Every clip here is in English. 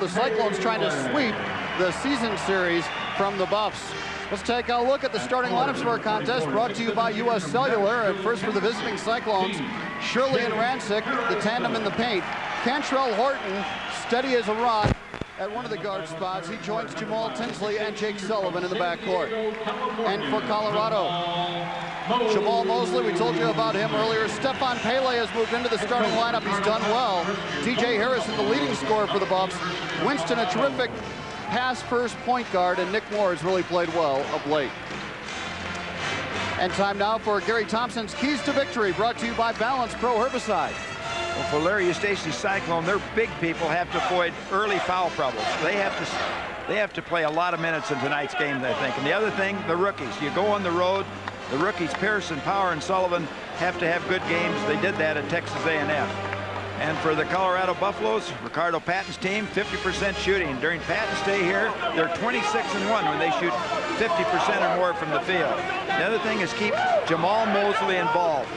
the Cyclones trying to sweep the season series from the Buffs. Let's take a look at the starting lineups for our contest, brought to you by U.S. Cellular. And first for the visiting Cyclones, Shirley and Rancik, the tandem in the paint. Cantrell Horton, steady as a rock at one of the guard spots. He joins Jamaal Tinsley and Jake Sullivan in the backcourt. And for Colorado, Jamaal Mosley, we told you about him earlier. Stefan Pele has moved into the starting lineup. He's done well. TJ Harrison, the leading scorer for the Buffs. Winston, a terrific pass-first point guard, and Nick Moore has really played well of late. And time now for Gary Thompson's Keys to Victory, brought to you by Balance Pro Herbicide. Well, for Larry Eustace's Cyclone, their big people have to avoid early foul troubles. They have to play a lot of minutes in tonight's game, I think. And the other thing, the rookies. You go on the road, the rookies, Pearson, Power, and Sullivan, have to have good games. They did that at Texas A&M. And for the Colorado Buffaloes, Ricardo Patton's team, 50% shooting. During Patton's stay here, they're 26-1 when they shoot 50% or more from the field. The other thing is keep Jamaal Mosley involved.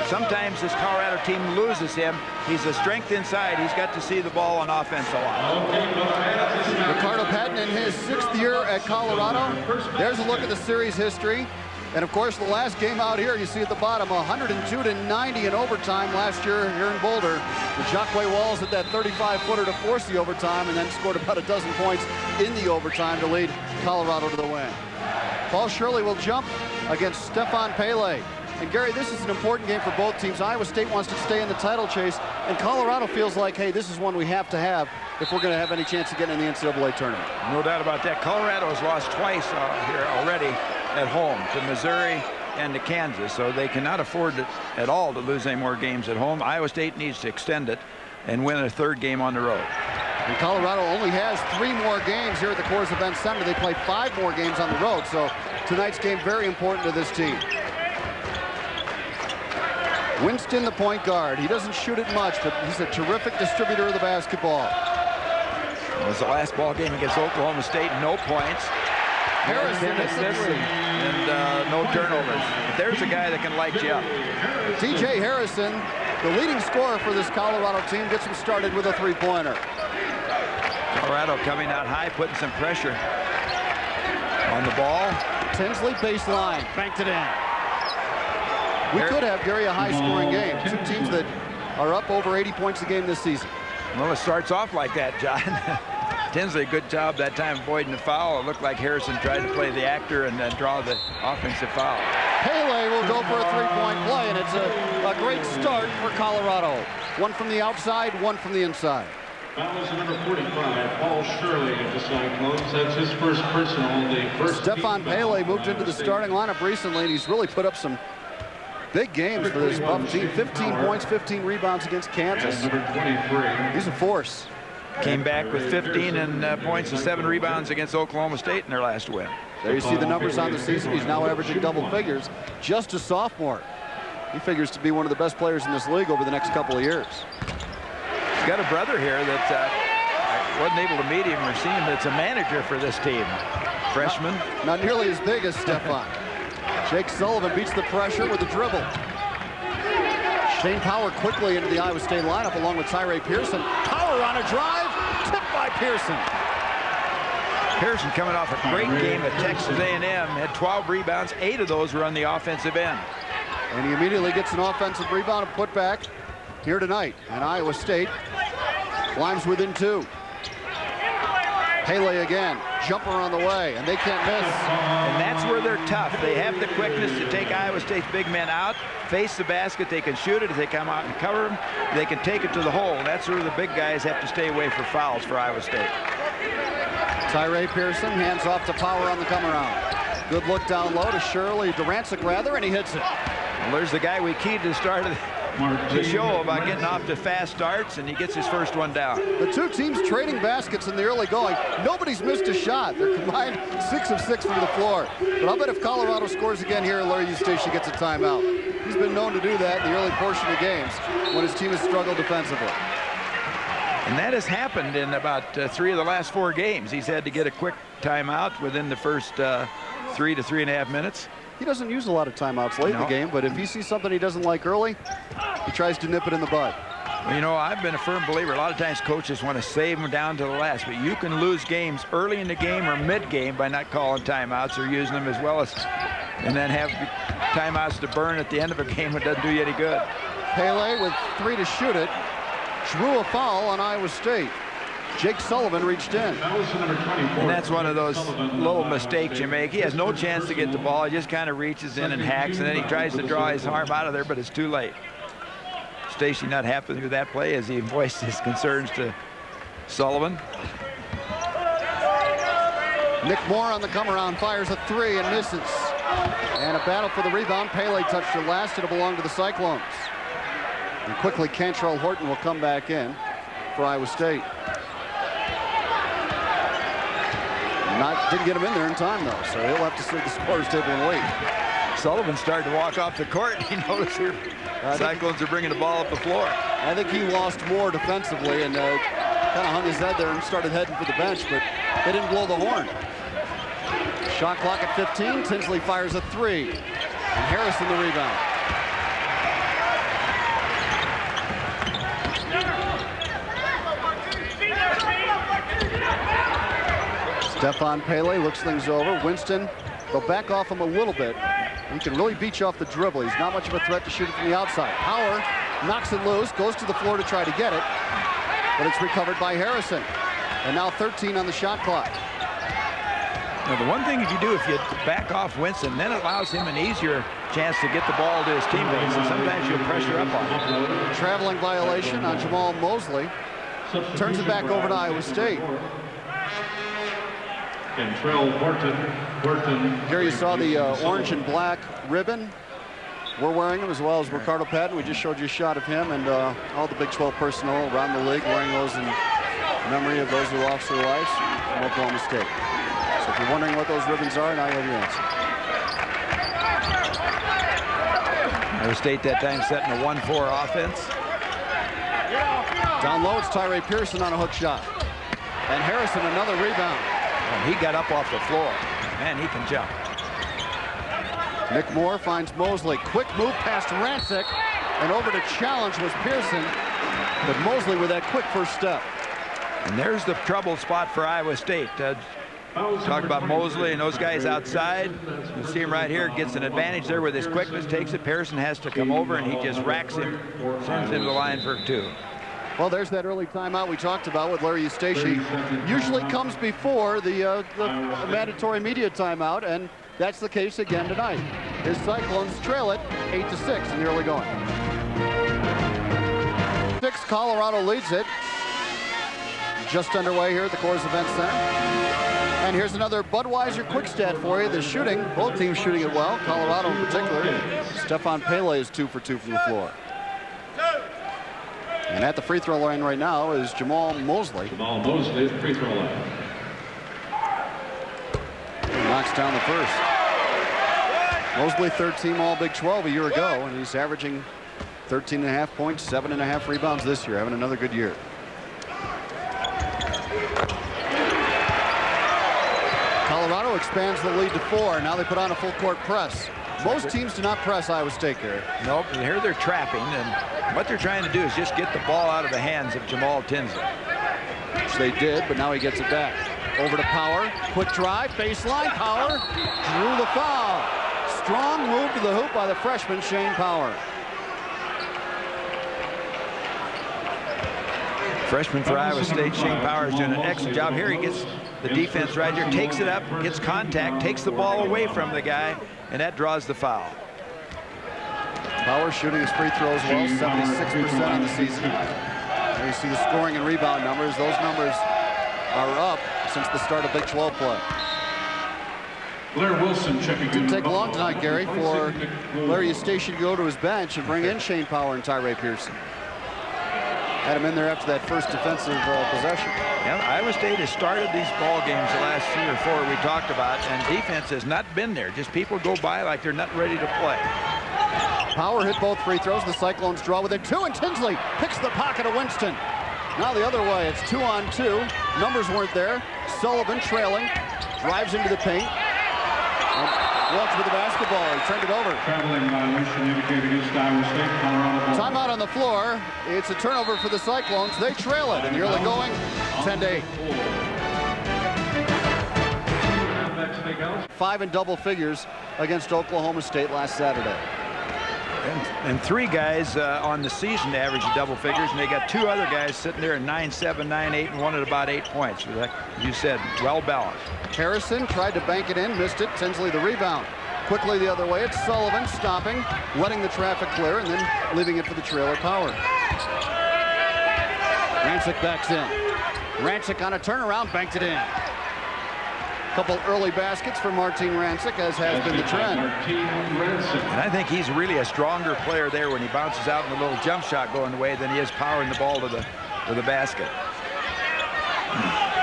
Sometimes this Colorado team loses him. He's a strength inside. He's got to see the ball on offense a lot. Ricardo Patton in his 6th year at Colorado. There's a look at the series history. And of course, the last game out here, you see at the bottom, 102-90 in overtime last year here in Boulder. And Jacques Walls hit that 35-footer to force the overtime and then scored about a dozen points in the overtime to lead Colorado to the win. Paul Shirley will jump against Stefan Pele. And Gary, this is an important game for both teams. Iowa State wants to stay in the title chase, and Colorado feels like, hey, this is one we have to have if we're going to have any chance of getting in the NCAA tournament. No doubt about that. Colorado has lost twice here already at home, to Missouri and to Kansas, so they cannot afford at all to lose any more games at home. Iowa State needs to extend it and win a 3rd game on the road. And Colorado only has 3 more games here at the Coors Event Center. They play 5 more games on the road, so tonight's game very important to this team. Winston, the point guard. He doesn't shoot it much, but he's a terrific distributor of the basketball. It was the last ball game against Oklahoma State, no points. Harrison assists and no turnovers. But there's a guy that can light you up. TJ Harrison, the leading scorer for this Colorado team, gets him started with a 3-pointer. Colorado coming out high, putting some pressure on the ball. Tinsley baseline, banked it in. We could have, Gary, a high-scoring game. 2 teams that are up over 80 points a game this season. Well, it starts off like that, John. Tinsley, good job that time avoiding the foul. It looked like Harrison tried to play the actor and then draw the offensive foul. Pele will go for a 3-point play, and it's a great start for Colorado. 1 from the outside, 1 from the inside. That was number 45, Paul Shirley of the Cyclones. That's his first personal. The first Stefan Pele moved into the starting lineup recently, and he's really put up some big games for this Buff team. 15 points, 15 rebounds against Kansas. He's a force. Came back with 15 points and 7 rebounds against Oklahoma State in their last win. There you see the numbers on the season. He's now averaging double figures, just a sophomore. He figures to be one of the best players in this league over the next couple of years. He's got a brother here that I wasn't able to meet him or see him. That's a manager for this team. Freshman. Not nearly as big as Stefan. Jake Sullivan beats the pressure with a dribble. Shane Power quickly into the Iowa State lineup along with Tyree Pearson. Power on a drive, tipped by Pearson. Pearson coming off a great game at Texas A&M, had 12 rebounds, 8 of those were on the offensive end. And he immediately gets an offensive rebound and put back here tonight. And Iowa State climbs within 2. Pele again, jumper on the way, and they can't miss. And that's where they're tough. They have the quickness to take Iowa State's big men out, face the basket, they can shoot it. If they come out and cover them, they can take it to the hole. That's where the big guys have to stay away for fouls for Iowa State. Tyree Pearson hands off to Power on the come around. Good look down low to Shirley, to Rancik rather, and he hits it. Well, there's the guy we keyed to the start of the show about getting off to fast starts, and he gets his first one down. The 2 teams trading baskets in the early going. Nobody's missed a shot. They're combined 6 of 6 from the floor. But I'll bet if Colorado scores again here, Larry Eustace gets a timeout. He's been known to do that in the early portion of games when his team has struggled defensively. And that has happened in about 3 of the last 4 games. He's had to get a quick timeout within the first 3 to 3.5 minutes. He doesn't use a lot of timeouts late in the game, but if he sees something he doesn't like early, he tries to nip it in the bud. Well, you know, I've been a firm believer. A lot of times coaches want to save them down to the last, but you can lose games early in the game or mid-game by not calling timeouts or using them as well as, and then have timeouts to burn at the end of a game. It doesn't do you any good. Pele with 3 to shoot it. Drew a foul on Iowa State. Jake Sullivan reached in. And that's one of those little mistakes you make. He has no chance to get the ball. He just kind of reaches in and hacks, and then he tries to draw his arm out of there, but it's too late. Stacey not happy with that play as he voiced his concerns to Sullivan. Nick Moore on the come around, fires a 3 and misses. And a battle for the rebound. Pele touched it last. It'll belong to the Cyclones. And quickly Cantrell Horton will come back in for Iowa State. Didn't get him in there in time though, so he'll have to sit at the scorer's table and wait. Sullivan started to walk off the court. He noticed here Cyclones are bringing the ball up the floor. I think he lost more defensively and kind of hung his head there and started heading for the bench, but they didn't blow the horn. Shot clock at 15. Tinsley fires a 3. And Harrison the rebound. Stefan Pele looks things over. Winston, they'll back off him a little bit. He can really beat you off the dribble. He's not much of a threat to shoot it from the outside. Power knocks it loose, goes to the floor to try to get it, but it's recovered by Harrison. And now 13 on the shot clock. Now, the one thing if you do, if you back off Winston, then it allows him an easier chance to get the ball to his teammates, and sometimes you'll pressure up on him. Traveling violation on Jamaal Mosley. Turns it back over to Iowa State. Here you saw the orange and black ribbon. We're wearing them as well as Ricardo Patton. We just showed you a shot of him and all the Big 12 personnel around the league wearing those in memory of those who lost their lives from Oklahoma State. So if you're wondering what those ribbons are, now you have your answer. Iowa State that time setting a 1-4 offense. Down low, it's Tyree Pearson on a hook shot. And Harrison another rebound. And he got up off the floor. Man, he can jump. Nick Moore finds Mosley. Quick move past Rancik. And over to challenge was Pearson. But Mosley with that quick first step. And there's the trouble spot for Iowa State. Talk about Mosley and those guys outside. You see him right here, gets an advantage there with his quickness, takes it. Pearson has to come over, and he just racks him, sends him to the line for 2. Well, there's that early timeout we talked about with Larry Eustace. Usually comes before the mandatory media timeout, and that's the case again tonight. His Cyclones trail it 8-6 in the early going. 6, Colorado leads it. Just underway here at the Coors Event Center. And here's another Budweiser quick stat for you. The shooting, both teams shooting it well. Colorado in particular. Stefan Pele is 2 for 2 from the floor. And at the free throw line right now is Jamaal Mosley. Jamaal Mosley at the free throw line. Knocks down the first. Mosley, third team All Big 12 a year ago, and he's averaging 13.5 points, 7.5 rebounds this year, having another good year. Colorado expands the lead to 4. Now they put on a full court press. Most teams do not press Iowa State here. Nope, and here they're trapping, and what they're trying to do is just get the ball out of the hands of Jamaal Tinsley. Which they did, but now he gets it back. Over to Power, quick drive, baseline, Power, drew the foul. Strong move to the hoop by the freshman, Shane Power. Freshman for Iowa State, Shane Power is doing an excellent job. Here he gets the defense right here, takes it up, gets contact, takes the ball away from the guy, and that draws the foul. Power shooting his free throws well, 76% on the season. There you see the scoring and rebound numbers. Those numbers are up since the start of Big 12 play. Blair Wilson checking. Didn't take long tonight, Gary, for Larry Eustace to go to his bench and bring in Shane Power and Tyree Pearson. Had him in there after that first defensive possession. Yeah, Iowa State has started these ball games the last 3 or 4 we talked about, and defense has not been there. Just people go by like they're not ready to play. Power hit both free throws. The Cyclones draw with it 2, and Tinsley picks the pocket of Winston. Now the other way, it's 2-on-2. Numbers weren't there. Sullivan trailing, drives into the paint. And Walks with the basketball. He turned it over. Traveling violation indicated against Iowa State, Colorado. Timeout on the floor. It's a turnover for the Cyclones. They trail it, and you're going 10-8. 5 in double figures against Oklahoma State last Saturday. And 3 guys on the season average double figures, and they got 2 other guys sitting there at 9-7, 9-8, and one at about 8 points. Like you said, well balanced. Harrison tried to bank it in, missed it. Tinsley the rebound. Quickly the other way. It's Sullivan stopping, letting the traffic clear, and then leaving it for the trailer Power. Rancik backs in. Rancik on a turnaround, banked it in. Couple early baskets for Martin Rancik, as has been the trend. And I think he's really a stronger player there when he bounces out in the little jump shot going away than he is powering the ball to the basket.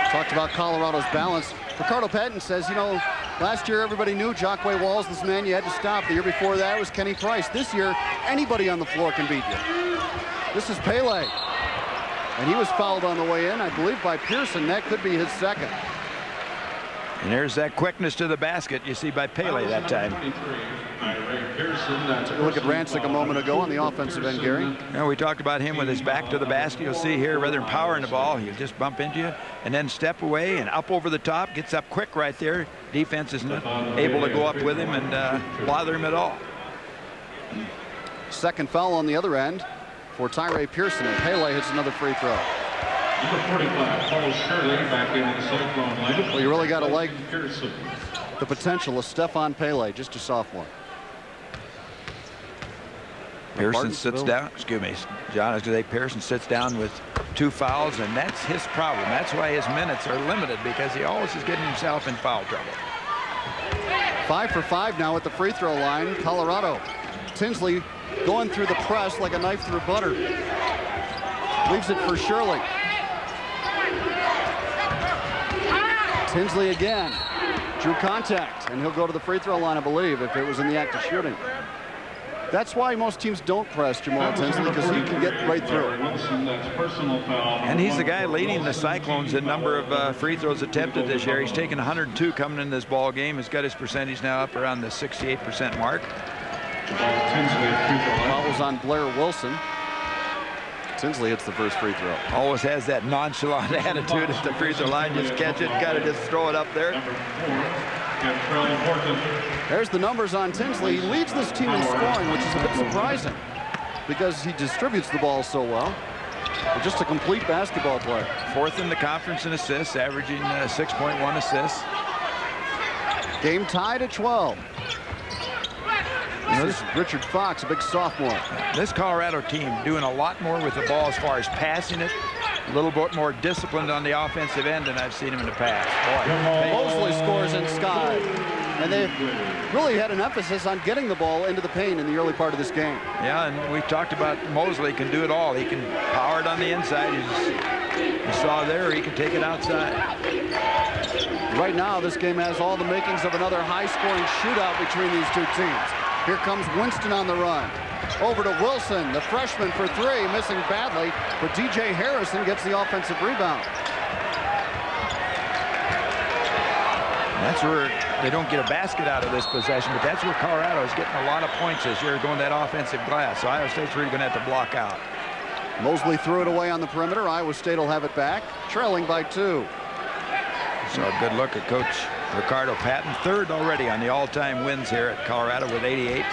Talked about Colorado's balance. Ricardo Patton says, you know, last year everybody knew Jacque Walls was the man you had to stop. The year before that it was Kenny Price. This year, anybody on the floor can beat you. This is Pele. And he was fouled on the way in, I believe, by Pearson. That could be his second. And there's that quickness to the basket you see by Pele that time. Took a look at Rancik a moment ago on the offensive end, Gary. You know, we talked about him with his back to the basket. You'll see here, rather than powering the ball, he'll just bump into you and then step away and up over the top. Gets up quick right there. Defense isn't able to go up with him and bother him at all. Second foul on the other end for Tyree Pearson, and Pele hits another free throw. Number 45, Paul Shirley, back into the Cyclone lineup. Well, you really got to like the potential of Stephon Pele, just a sophomore. Pearson sits down. Excuse me, John. I was going to say Pearson sits down with 2 fouls, and that's his problem. That's why his minutes are limited, because he always is getting himself in foul trouble. 5 for 5 now at the free throw line. Colorado. Tinsley going through the press like a knife through butter. Leaves it for Shirley. Tinsley again. Drew contact, and he'll go to the free throw line, I believe, if it was in the act of shooting. That's why most teams don't press Jamaal Tinsley, because he can get right through it. And he's the guy leading the Cyclones in number of free throws attempted this year. He's taken 102 coming in this ball game. He's got his percentage now up around the 68% mark. Fouls on Blair Wilson. Tinsley hits the first free throw. Always has that nonchalant attitude at the free throw line. Just catch it, got to just throw it up there. There's the numbers on Tinsley. He leads this team in scoring, which is a bit surprising because he distributes the ball so well. But just a complete basketball player. 4th in the conference in assists, averaging 6.1 assists. Game tied at 12. This is Richard Fox, a big sophomore. This Colorado team doing a lot more with the ball as far as passing it. A little bit more disciplined on the offensive end than I've seen him in the past. Boy, Mosley scores in Sky. And they've really had an emphasis on getting the ball into the paint in the early part of this game. Yeah, and we talked about Mosley can do it all. He can power it on the inside. You saw there, he can take it outside. Right now, this game has all the makings of another high-scoring shootout between these two teams. Here comes Winston on the run. Over to Wilson, the freshman for 3, missing badly, but DJ Harrison gets the offensive rebound. That's where they don't get a basket out of this possession, but that's where Colorado is getting a lot of points this year, going that offensive glass. So Iowa State's really going to have to block out. Mosley threw it away on the perimeter. Iowa State will have it back, trailing by 2. So a good look at Coach Ricardo Patton, 3rd already on the all-time wins here at Colorado with 88.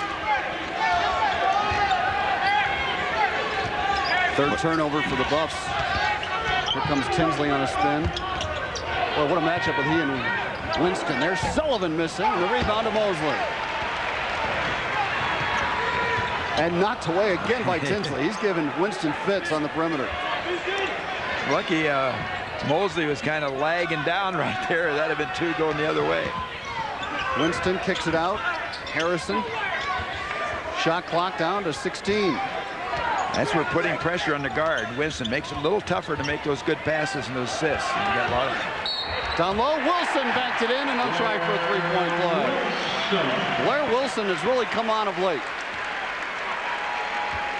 3rd turnover for the Buffs. Here comes Tinsley on a spin. Well, what a matchup with he and Winston. There's Sullivan missing, and the rebound to Mosley. And knocked away again by Tinsley. He's giving Winston fits on the perimeter. Lucky Mosley was kind of lagging down right there. That'd have been 2 going the other way. Winston kicks it out. Harrison. Shot clock down to 16. That's where putting pressure on the guard. Winston makes it a little tougher to make those good passes and those assists. And you got a lot of down low, Wilson backed it in, and they'll try for a 3-point play. Blair Wilson has really come on of late.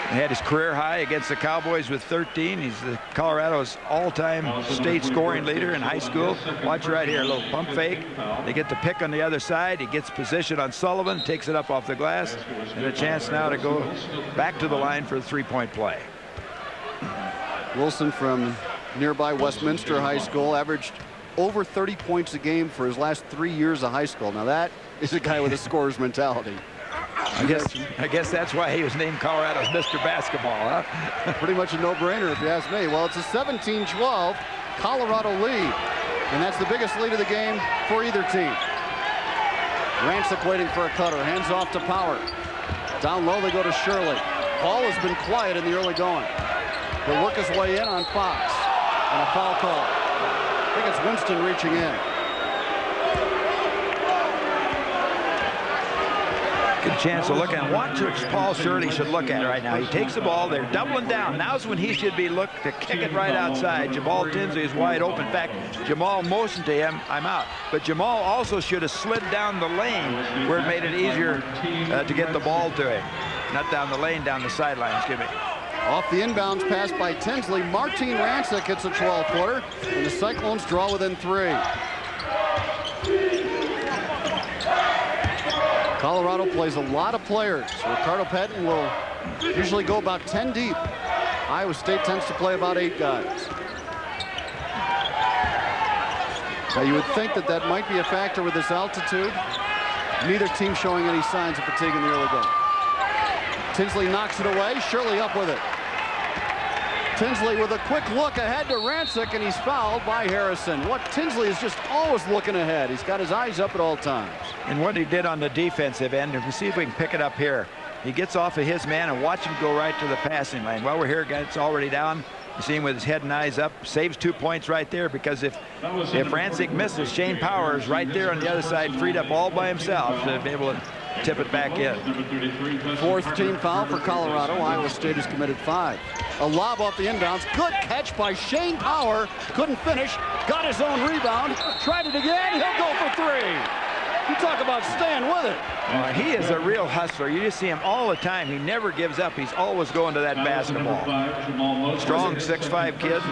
He had his career high against the Cowboys with 13. He's the Colorado's all-time state scoring leader in high school. Watch right here, a little pump fake. They get the pick on the other side. He gets position on Sullivan, takes it up off the glass, and a chance now to go back to the line for a three-point play. Wilson from nearby Westminster High School averaged over 30 points a game for his last 3 years of high school. Now that is a guy with a scorer's mentality. I guess that's why he was named Colorado's Mr. Basketball, huh? Pretty much a no-brainer if you ask me. Well, it's a 17-12 Colorado lead, and that's the biggest lead of the game for either team. Rancik waiting for a cutter, hands off to Power. Down low they go to Shirley. Ball has been quiet in the early going. He'll work his way in on Fox, and a foul call. I think it's Winston reaching in. Good chance to look at. Watch what Paul Shirley should look at right now. He takes the ball. They're doubling down. Now's when he should be looked to kick it right outside. Jamaal Tinsley is wide open. In fact, Jamaal motioned to him, I'm out. But Jamaal also should have slid down the lane where it made it easier to get the ball to him. Not down the lane, down the sideline, excuse me. Off the inbounds pass by Tinsley, Martin Rancik hits a 12-footer, and the Cyclones draw within 3. Colorado plays a lot of players. Ricardo Patton will usually go about 10 deep. Iowa State tends to play about 8 guys. Now you would think that that might be a factor with this altitude. Neither team showing any signs of fatigue in the early going. Tinsley knocks it away. Shirley up with it. Tinsley with a quick look ahead to Rancik, and he's fouled by Harrison. What Tinsley is just always looking ahead. He's got his eyes up at all times. And what he did on the defensive end, if we see if we can pick it up here, he gets off of his man and watch him go right to the passing lane. While we're here, guys, already down. You see him with his head and eyes up. Saves 2 points right there, because if Rancik misses, Shane Powers right there on the other side, freed up all by himself to be able to tip it back in. 4th team foul for Colorado. Iowa State has committed 5. A lob off the inbounds. Good catch by Shane Power. Couldn't finish. Got his own rebound. Tried it again. He'll go for 3. You talk about staying with it. He is a real hustler. You just see him all the time. He never gives up. He's always going to that basketball. Strong 6'5" kid.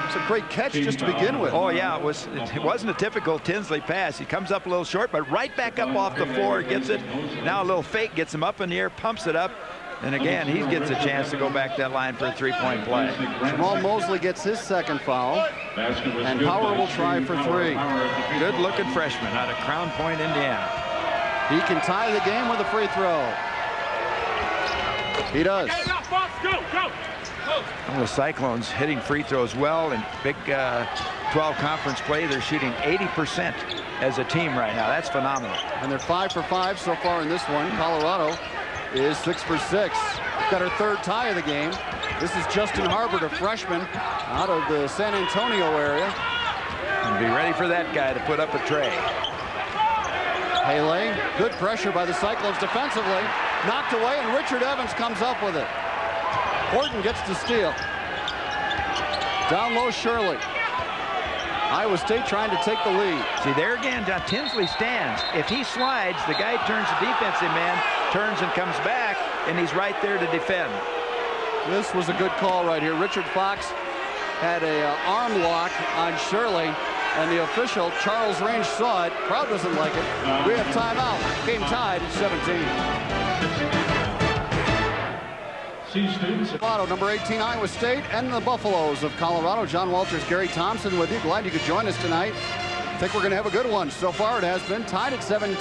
It's a great catch just to begin with. Oh, yeah. It wasn't a typical Tinsley pass. He comes up a little short, but right back up off the floor, gets it. Now a little fake, gets him up in the air, pumps it up. And again, he gets a chance to go back that line for a 3-point play. Jamaal Mosley gets his 2nd foul, and Power will try for 3. Good-looking freshman out of Crown Point, Indiana. He can tie the game with a free throw. He does. Well, the Cyclones hitting free throws well in Big 12 conference play. They're shooting 80% as a team right now. That's phenomenal. And they're 5 for 5 so far in this one. Colorado is 6 for 6. Got her 3rd tie of the game. This is Justin Harbert, a freshman out of the San Antonio area. And be ready for that guy to put up a tray. Haley, good pressure by the Cyclones defensively. Knocked away, and Richard Evans comes up with it. Horton gets the steal. Down low, Shirley. Iowa State trying to take the lead. See, there again, Tinsley stands. If he slides, the guy turns the defensive man, turns and comes back, and he's right there to defend. This was a good call right here. Richard Fox had a arm lock on Shirley, and the official, Charles Range, saw it. Crowd doesn't like it. We have timeout. Game tied at 17. Colorado, number 18, Iowa State, and the Buffaloes of Colorado. John Walters, Gary Thompson with you. Glad you could join us tonight. I think we're going to have a good one. So far, it has been tied at 17,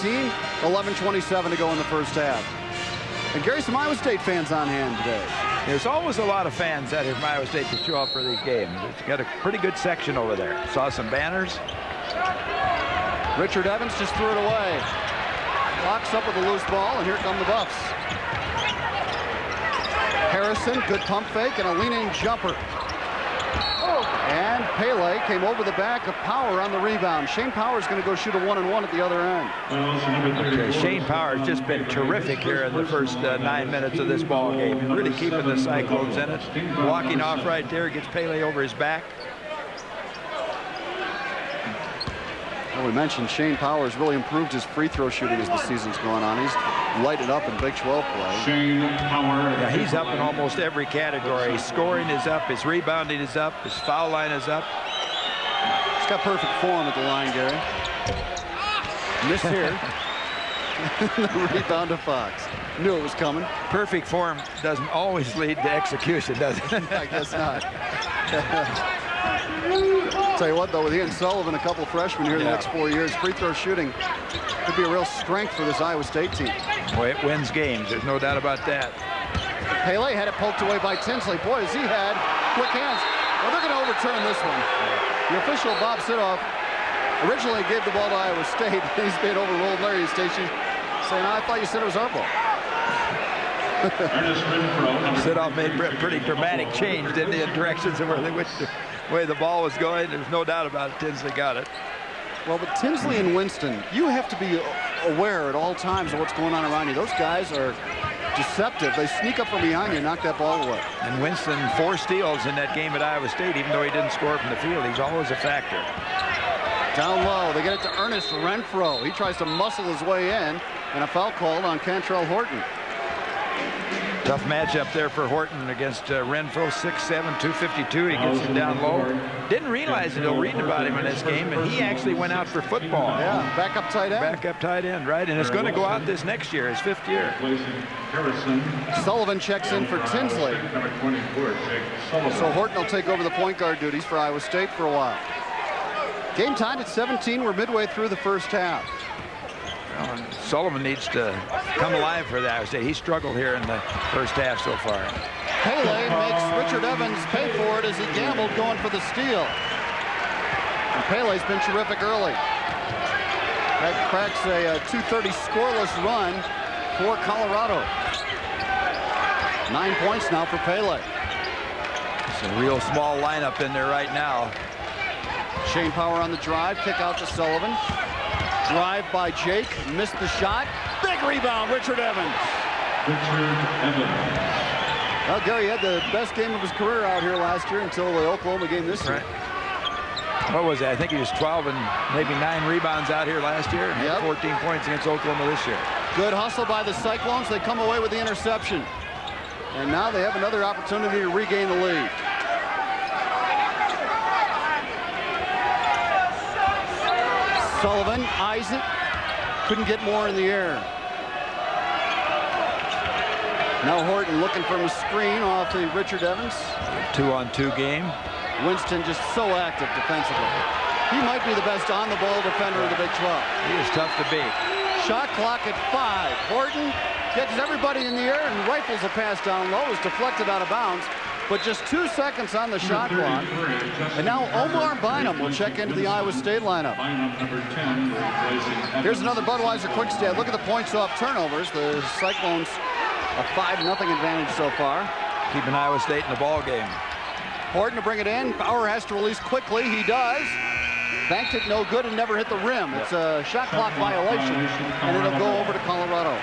11:27 to go in the first half. And Gary, some Iowa State fans on hand today. There's always a lot of fans out here from Iowa State to show up for these games. It's got a pretty good section over there. Saw some banners. Richard Evans just threw it away. Locks up with a loose ball, and here come the Buffs. Harrison, good pump fake, and a lean-in jumper. And Pele came over the back of Power on the rebound. Shane Power is going to go shoot a 1-and-1 at the other end. Okay, Shane Power has just been terrific here in the first 9 minutes of this ball game. Really keeping the Cyclones in it. Walking off right there, gets Pele over his back. Well, we mentioned Shane Powers really improved his free throw shooting as the season's gone on. He's lighted up in Big 12 play. Shane Power. Yeah, he's up in almost every category. His scoring is up, his rebounding is up, his foul line is up. He's got perfect form at the line, Gary. Miss here. The rebound to Fox. Knew it was coming. Perfect form doesn't always lead to execution, does it? I guess not. Tell you what, though, with Ian Sullivan, a couple freshmen here in the next 4 years, free throw shooting could be a real strength for this Iowa State team. Boy, it wins games. There's no doubt about that. Pele had it poked away by Tinsley. Boy, as he had quick hands. Well, they're going to overturn this one. The official, Bob Sidoff, originally gave the ball to Iowa State. He's being overruled. Larry Station saying, I thought you said it was our ball. Sidoff made a pretty dramatic change, didn't he, in directions of where they wished the way the ball was going. There's no doubt about it. Tinsley got it. Well, but Tinsley and Winston, you have to be aware at all times of what's going on around you. Those guys are deceptive. They sneak up from behind you and knock that ball away. And Winston, 4 steals in that game at Iowa State, even though he didn't score from the field. He's always a factor. Down low, they get it to Ernest Renfro. He tries to muscle his way in, and a foul called on Cantrell Horton. Tough matchup there for Horton against Renfro, 6'7", 252. He gets him down low. Didn't realize it until reading about him in this game, and he actually went out for football. Yeah, backup tight end. Backup tight end, right? And it's going to go out this next year, his 5th year. Sullivan checks in for Tinsley. So Horton will take over the point guard duties for Iowa State for a while. Game tied at 17. We're midway through the first half. Well, Sullivan needs to come alive for that. I would say he struggled here in the first half so far. Pele makes Richard Evans pay for it as he gambled going for the steal. And Pele's been terrific early. That cracks a 2:30 scoreless run for Colorado. 9 points now for Pele. It's a real small lineup in there right now. Shane Power on the drive, kick out to Sullivan. Drive by Jake, missed the shot. Big rebound, Richard Evans. Richard Evans. Well, Gary had the best game of his career out here last year until the Oklahoma game this year. Right. What was that? I think he was 12 and maybe 9 rebounds out here last year. And had 14 points against Oklahoma this year. Good hustle by the Cyclones. They come away with the interception. And now they have another opportunity to regain the lead. Sullivan eyes it, couldn't get more in the air. Now Horton looking from a screen off the Richard Evans. 2-on-2 game. Winston just so active defensively. He might be the best on-the-ball defender in the Big 12. He is tough to beat. Shot clock at 5. Horton gets everybody in the air and rifles a pass down low. Is deflected out of bounds. But just 2 seconds on the shot clock. And now Omar Bynum will check into the Iowa State lineup. Here's another Budweiser quick stat. Look at the points off turnovers. The Cyclones a 5-0 advantage so far. Keeping Iowa State in the ball game. Horton to bring it in. Power has to release quickly. He does. Banked it no good and never hit the rim. It's a shot clock violation, and it'll go over to Colorado.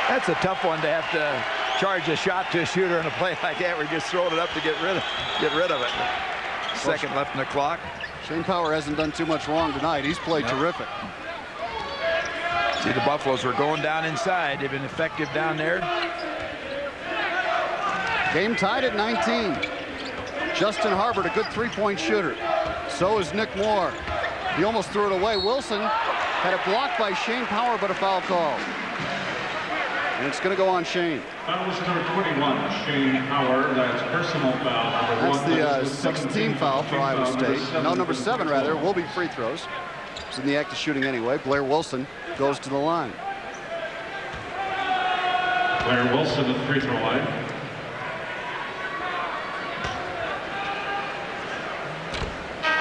That's a tough one to have to charge a shot to a shooter in a play like that. We're just throwing it up to get rid of it. Second left in the clock. Shane Power hasn't done too much wrong tonight. He's played terrific. See, the Buffaloes were going down inside. They've been effective down there. Game tied at 19. Justin Harbert, a good three-point shooter. So is Nick Moore. He almost threw it away. Wilson had it blocked by Shane Power, but a foul call. And it's going to go on Shane. Foul was number 21, Shane Power. That's personal foul. That's the 16th foul for Iowa State. No, number 7, rather, will be free throws. He's in the act of shooting anyway. Blair Wilson goes to the line. Blair Wilson at the free throw line.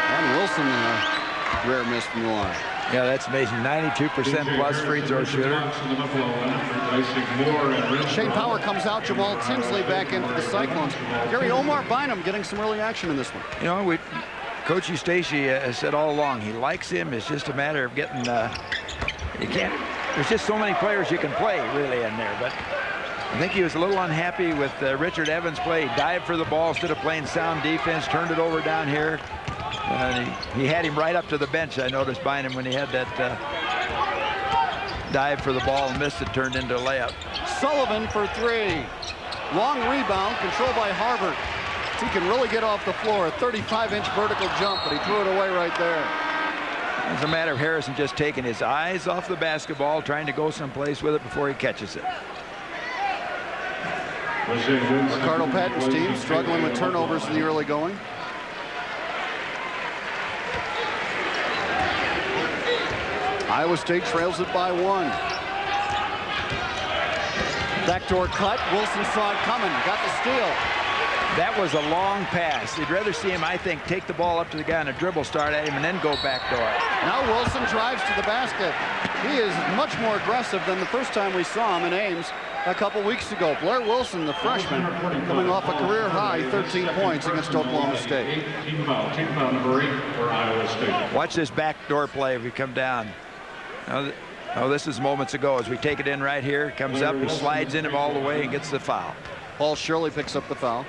And Wilson, rare miss from the line. Yeah, that's amazing. 92% plus free throw shooter. Shane Power comes out. Jamaal Tinsley back in for the Cyclones. Gary, Omar Bynum getting some early action in this one. You know, Coach Eustace has said all along he likes him. It's just a matter of getting. You can't. There's just so many players you can play really in there. But I think he was a little unhappy with Richard Evans' play. He dived for the ball instead of playing sound defense. Turned it over down here. And he had him right up to the bench, I noticed, behind him when he had that dive for the ball and missed it, turned into a layup. Sullivan for three. Long rebound, controlled by Harvard. He can really get off the floor. A 35-inch vertical jump, but he threw it away right there. It's a matter of Harrison just taking his eyes off the basketball, trying to go someplace with it before he catches it. Ricardo Patton's team struggling with turnovers in the early going. Iowa State trails it by one. Backdoor cut. Wilson saw it coming. Got the steal. That was a long pass. You'd rather see him, I think, take the ball up to the guy on a dribble, start at him, and then go backdoor. Now Wilson drives to the basket. He is much more aggressive than the first time we saw him in Ames a couple weeks ago. Blair Wilson, the freshman, coming off a career-high 13 points against Oklahoma State. Team foul number 8 for Iowa State. Watch this backdoor play if we come down. Oh, this is moments ago as we take it in right here. Comes up, he slides in him all the way and gets the foul. Paul Shirley picks up the foul.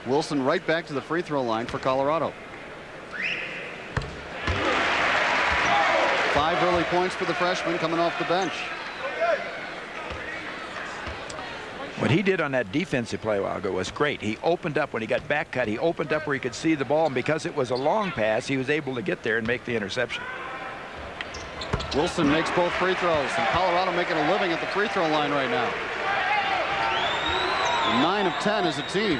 Wilson right back to the free throw line for Colorado. 5 early points for the freshman coming off the bench. What he did on that defensive play a while ago was great. He opened up when he got back cut. He opened up where he could see the ball, and because it was a long pass, he was able to get there and make the interception. Wilson makes both free throws, and Colorado making a living at the free throw line right now. 9 of 10 as a team.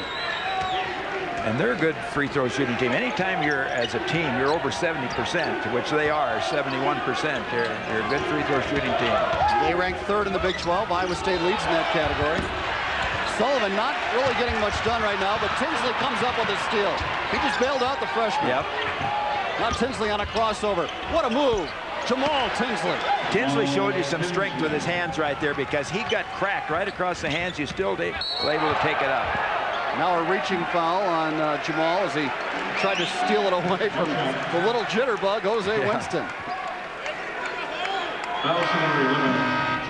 And they're a good free throw shooting team. Anytime you're, as a team, you're over 70%, which they are, 71%. They're a good free throw shooting team. They rank 3rd in the Big 12. Iowa State leads in that category. Sullivan not really getting much done right now, but Tinsley comes up with a steal. He just bailed out the freshman. Yep. Now Tinsley on a crossover. What a move. Jamaal Tinsley. Tinsley showed you some strength with his hands right there because he got cracked right across the hands. He's still able to take it up. Now a reaching foul on Jamaal as he tried to steal it away from the little jitterbug, Jose Winston.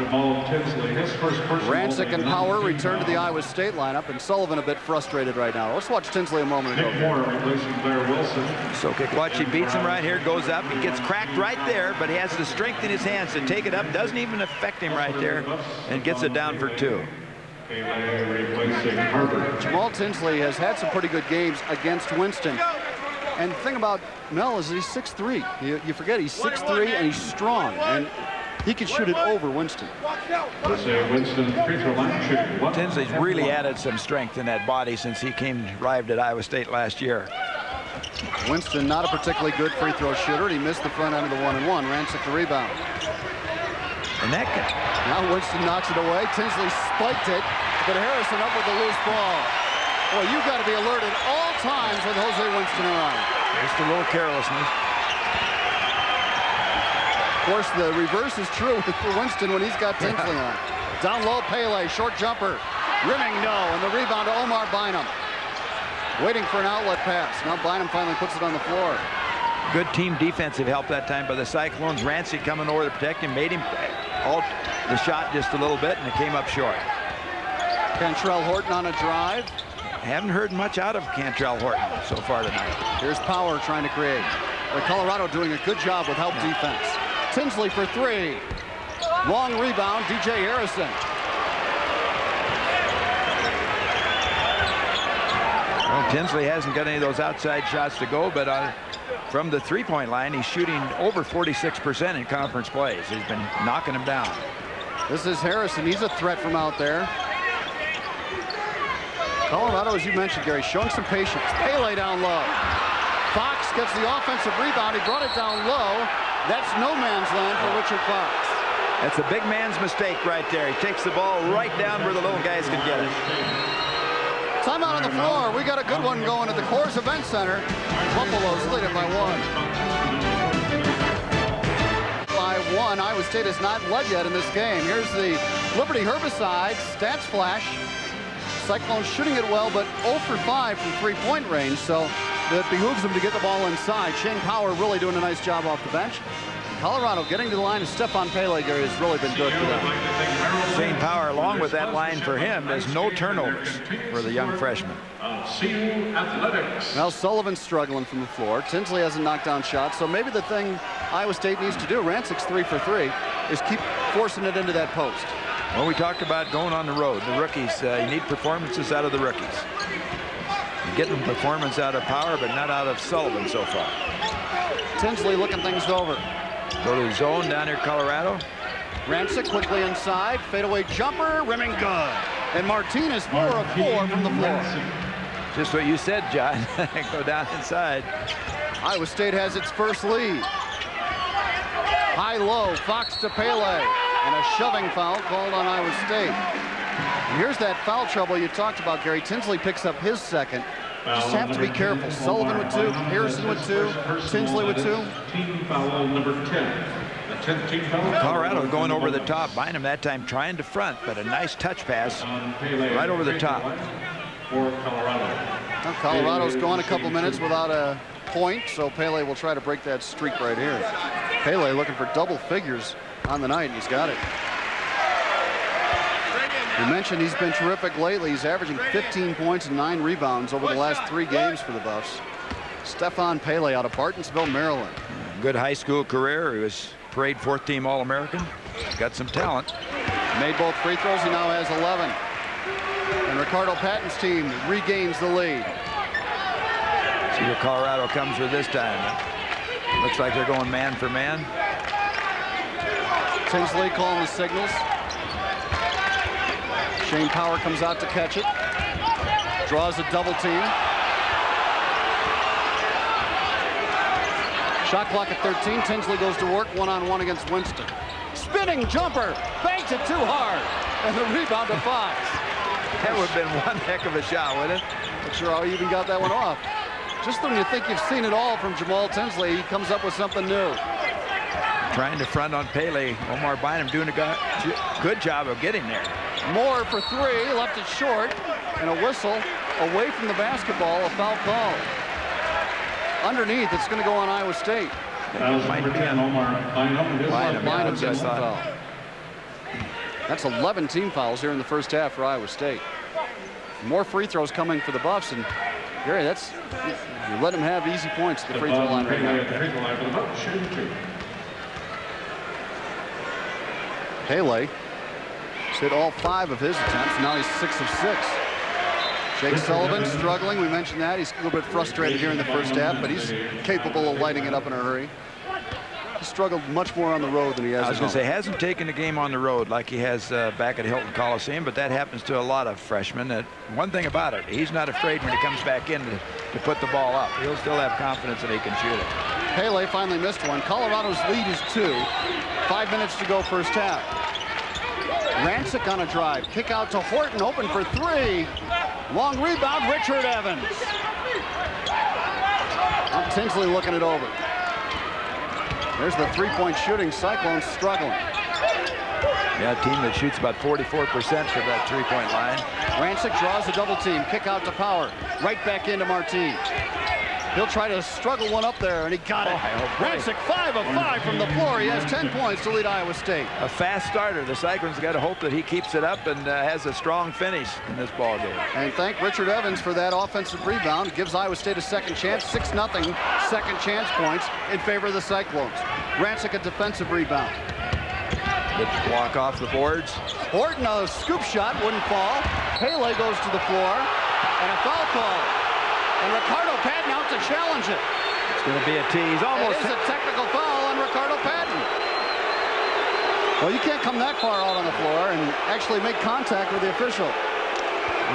Jamaal Tinsley, his first personal. Rancik and Power return to the Iowa State lineup, and Sullivan a bit frustrated right now. Let's watch Tinsley a moment ago. Nick Moore replacing Blair Wilson. So watch, he beats him right here, goes up, he gets cracked right there, but he has the strength in his hands to take it up, doesn't even affect him right there, and gets it down for 2. Jamaal Tinsley has had some pretty good games against Winston. And the thing about Mel is he's 6'3". You forget he's 6'3" and he's strong, and he can shoot it over Winston. Tinsley's really added some strength in that body since he arrived at Iowa State last year. Winston not a particularly good free throw shooter. He missed the front end of the 1-and-1. Rancik the rebound. And that now Winston knocks it away. Tinsley spiked it, but Harrison up with the loose ball. Boy, you've got to be alert at all times with Jose Winston around. Just a little carelessness. Of course, the reverse is true for Winston when he's got Tinsley on. Down low, Pele, short jumper. Rimming, no, and the rebound to Omar Bynum. Waiting for an outlet pass. Now Bynum finally puts it on the floor. Good team defensive help that time by the Cyclones. Rancik coming over to protect him, made him alt the shot just a little bit, and it came up short. Cantrell Horton on a drive. Haven't heard much out of Cantrell Horton so far tonight. Here's Power trying to create. But Colorado doing a good job with help defense. Tinsley for 3. Long rebound, DJ Harrison. Well, Tinsley hasn't got any of those outside shots to go, but from the three-point line, he's shooting over 46% in conference plays. He's been knocking them down. This is Harrison. He's a threat from out there. Colorado, as you mentioned, Gary, showing some patience. Pele down low. Fox gets the offensive rebound. He brought it down low. That's no man's land for Richard Fox. That's a big man's mistake right there. He takes the ball right down where the little guys can get it. Timeout on the floor. We got a good one going at the Coors Event Center. Buffalo's lead it by 1. By 1. Iowa State has not led yet in this game. Here's the Liberty Herbicide stats flash. Cyclones shooting it well, but 0 for 5 from 3-point range. So that behooves them to get the ball inside. Shane Power really doing a nice job off the bench. Colorado getting to the line, and Stefan Pele has really been good for them. Shane Power, along with that line for him, there's no turnovers for the young freshman. Well, Sullivan's struggling from the floor. Tinsley hasn't knocked down shots, so maybe the thing Iowa State needs to do, Rancik's 3 for 3, is keep forcing it into that post. Well, we talked about going on the road. The rookies, you need performances out of the rookies. You're getting performance out of Power, but not out of Sullivan so far. Tinsley looking things over. Go to the zone down here, Colorado. Rancik quickly inside, fadeaway jumper, rimming good. And Martinez 4 of 4 from the floor. Just what you said, John. Go down inside. Iowa State has its first lead. High-low, Fox to Pele, and a shoving foul called on Iowa State. And here's that foul trouble you talked about, Gary. Tinsley picks up his second. Just have to be careful. Sullivan with 2, Harrison with 2, Tinsley with 2. Team foul number 10. The 10th team foul. Colorado going over the top. Bynum that time trying to front, but a nice touch pass right over the top. For Colorado. Well, Colorado's gone a couple minutes without a point, so Pele will try to break that streak right here. Pele looking for double figures on the night, and he's got it. We mentioned he's been terrific lately. He's averaging 15 points and 9 rebounds over the last 3 games for the Buffs. Stefan Pele out of Bartonsville, Maryland. Good high school career. He was parade 4th team All-American. Got some talent. Made both free throws. He now has 11. And Ricardo Patton's team regains the lead. See where Colorado comes with this time. Looks like they're going man for man. Tinsley calling the signals. Shane Power comes out to catch it. Draws a double team. Shot clock at 13. Tinsley goes to work one-on-one against Winston. Spinning jumper. Banked it too hard. And the rebound to Fox. That would have been one heck of a shot, wouldn't it? Not sure how he even got that one off. Just when you think you've seen it all from Jamaal Tinsley, he comes up with something new. Trying to front on Pele. Omar Bynum doing a good job of getting there. Moore for 3, left it short, and a whistle away from the basketball, a foul call. Underneath, it's going to go on Iowa State. Might be on Omar Bynum. Bynum gets the foul. That's 11 team fouls here in the first half for Iowa State. More free throws coming for the Buffs, and Gary, that's you let them have easy points at the free throw line right now. Pele hit all 5 of his attempts. Now he's 6 of 6. Jake Sullivan struggling. We mentioned that. He's a little bit frustrated here in the first half, but he's capable of lighting it up in a hurry. He struggled much more on the road than he has. I was going to say, hasn't taken the game on the road like he has back at Hilton Coliseum, but that happens to a lot of freshmen. One thing about it, he's not afraid when he comes back in to put the ball up. He'll still have confidence that he can shoot it. Pele finally missed one. Colorado's lead is 2. 5 minutes to go first half. Rancik on a drive. Kick out to Horton, open for 3. Long rebound, Richard Evans. Tinsley looking it over. There's the 3-point shooting. Cyclones struggling. Yeah, a team that shoots about 44% from that 3-point line. Rancik draws a double team. Kick out to Power. Right back into Martin. He'll try to struggle one up there, and he got it. Rancik 5 of 5 from the floor. He has 10 points to lead Iowa State. A fast starter. The Cyclones got to hope that he keeps it up and has a strong finish in this ball game. And thank Richard Evans for that offensive rebound. It gives Iowa State a second chance. 6-0 second chance points in favor of the Cyclones. Rancik a defensive rebound. Good block off the boards. Horton a scoop shot, wouldn't fall. Pele goes to the floor, and a foul call. And Ricardo Patton out to challenge it. It's going to be a tease. Almost. It is a technical foul on Ricardo Patton. Well, you can't come that far out on the floor and actually make contact with the official.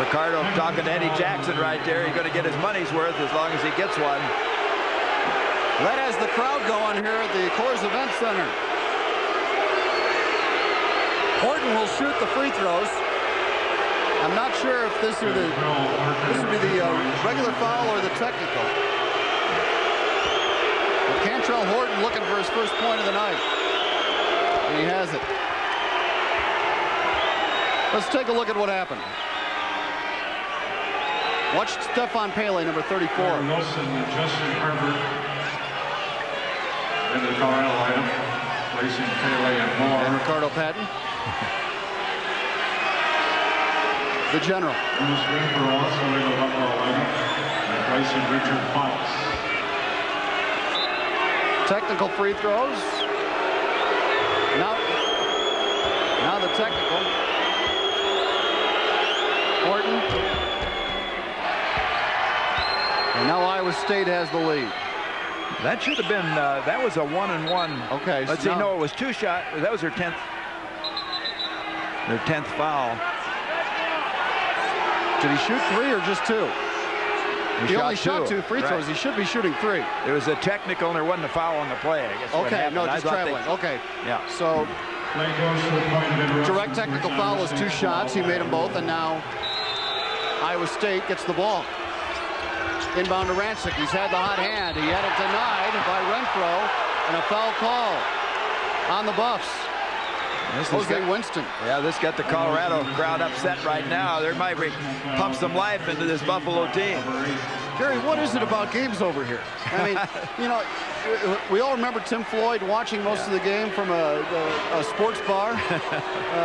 Ricardo talking to Eddie Jackson right there. He's going to get his money's worth as long as he gets one. That has the crowd going here at the Coors Event Center. Horton will shoot the free throws. I'm not sure if this would be the regular foul or the technical. But Cantrell Horton looking for his first point of the night. And he has it. Let's take a look at what happened. Watch Stefan Pele, number 34. Wilson and Justin Herbert. And the Colorado lineup, placing Pele and Moore. And Ricardo Patton. The general. Ernest Greenberg also in the Buffalo lineup, replacing Richard Fox. Technical free throws. Now the technical. Horton. And now Iowa State has the lead. That should have been, that was a 1-and-1. Okay. Let's see, no, it was 2 shot. That was their 10th foul. Did he shoot 3 or just 2? He only shot 2 free throws. Right. He should be shooting 3. It was a technical, and there wasn't a foul on the play, I guess. Okay, no, just traveling. Okay. Yeah. So, direct technical foul was 2 shots. He made them both, and now Iowa State gets the ball. Inbound to Rancik. He's had the hot hand. He had it denied by Renfro, and a foul call on the Buffs. Jose Winston. Yeah, this got the Colorado crowd upset right now. There might be pump some life into this Buffalo team. Gary, what is it about games over here? I mean, you know, we all remember Tim Floyd watching most of the game from a sports bar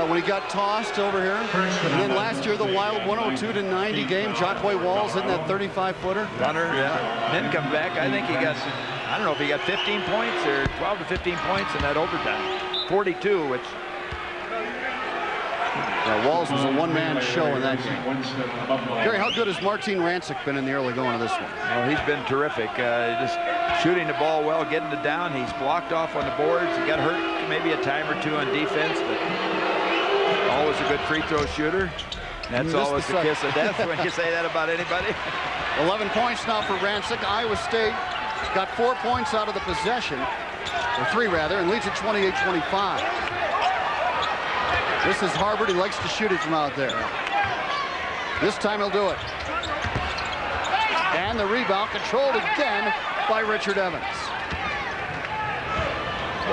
when he got tossed over here. And then last year, the wild 102-90 game, Jockway Walls hitting that 35-footer. Runner, yeah. Then come back. I think he got, I don't know if he got 15 points or 12 to 15 points in that overtime. 42, which... Yeah, Walls was a one-man show in that game. Gary, how good has Martin Rancik been in the early going of this one? Well, he's been terrific. Just shooting the ball well, getting it down. He's blocked off on the boards. He got hurt maybe a time or 2 on defense, but always a good free throw shooter. That's always the kiss of death when you say that about anybody. 11 points now for Rancik. Iowa State got 4 points out of the possession, or 3 rather, and leads at 28-25. This is Harvard. He likes to shoot it from out there. This time he'll do it. And the rebound controlled again by Richard Evans.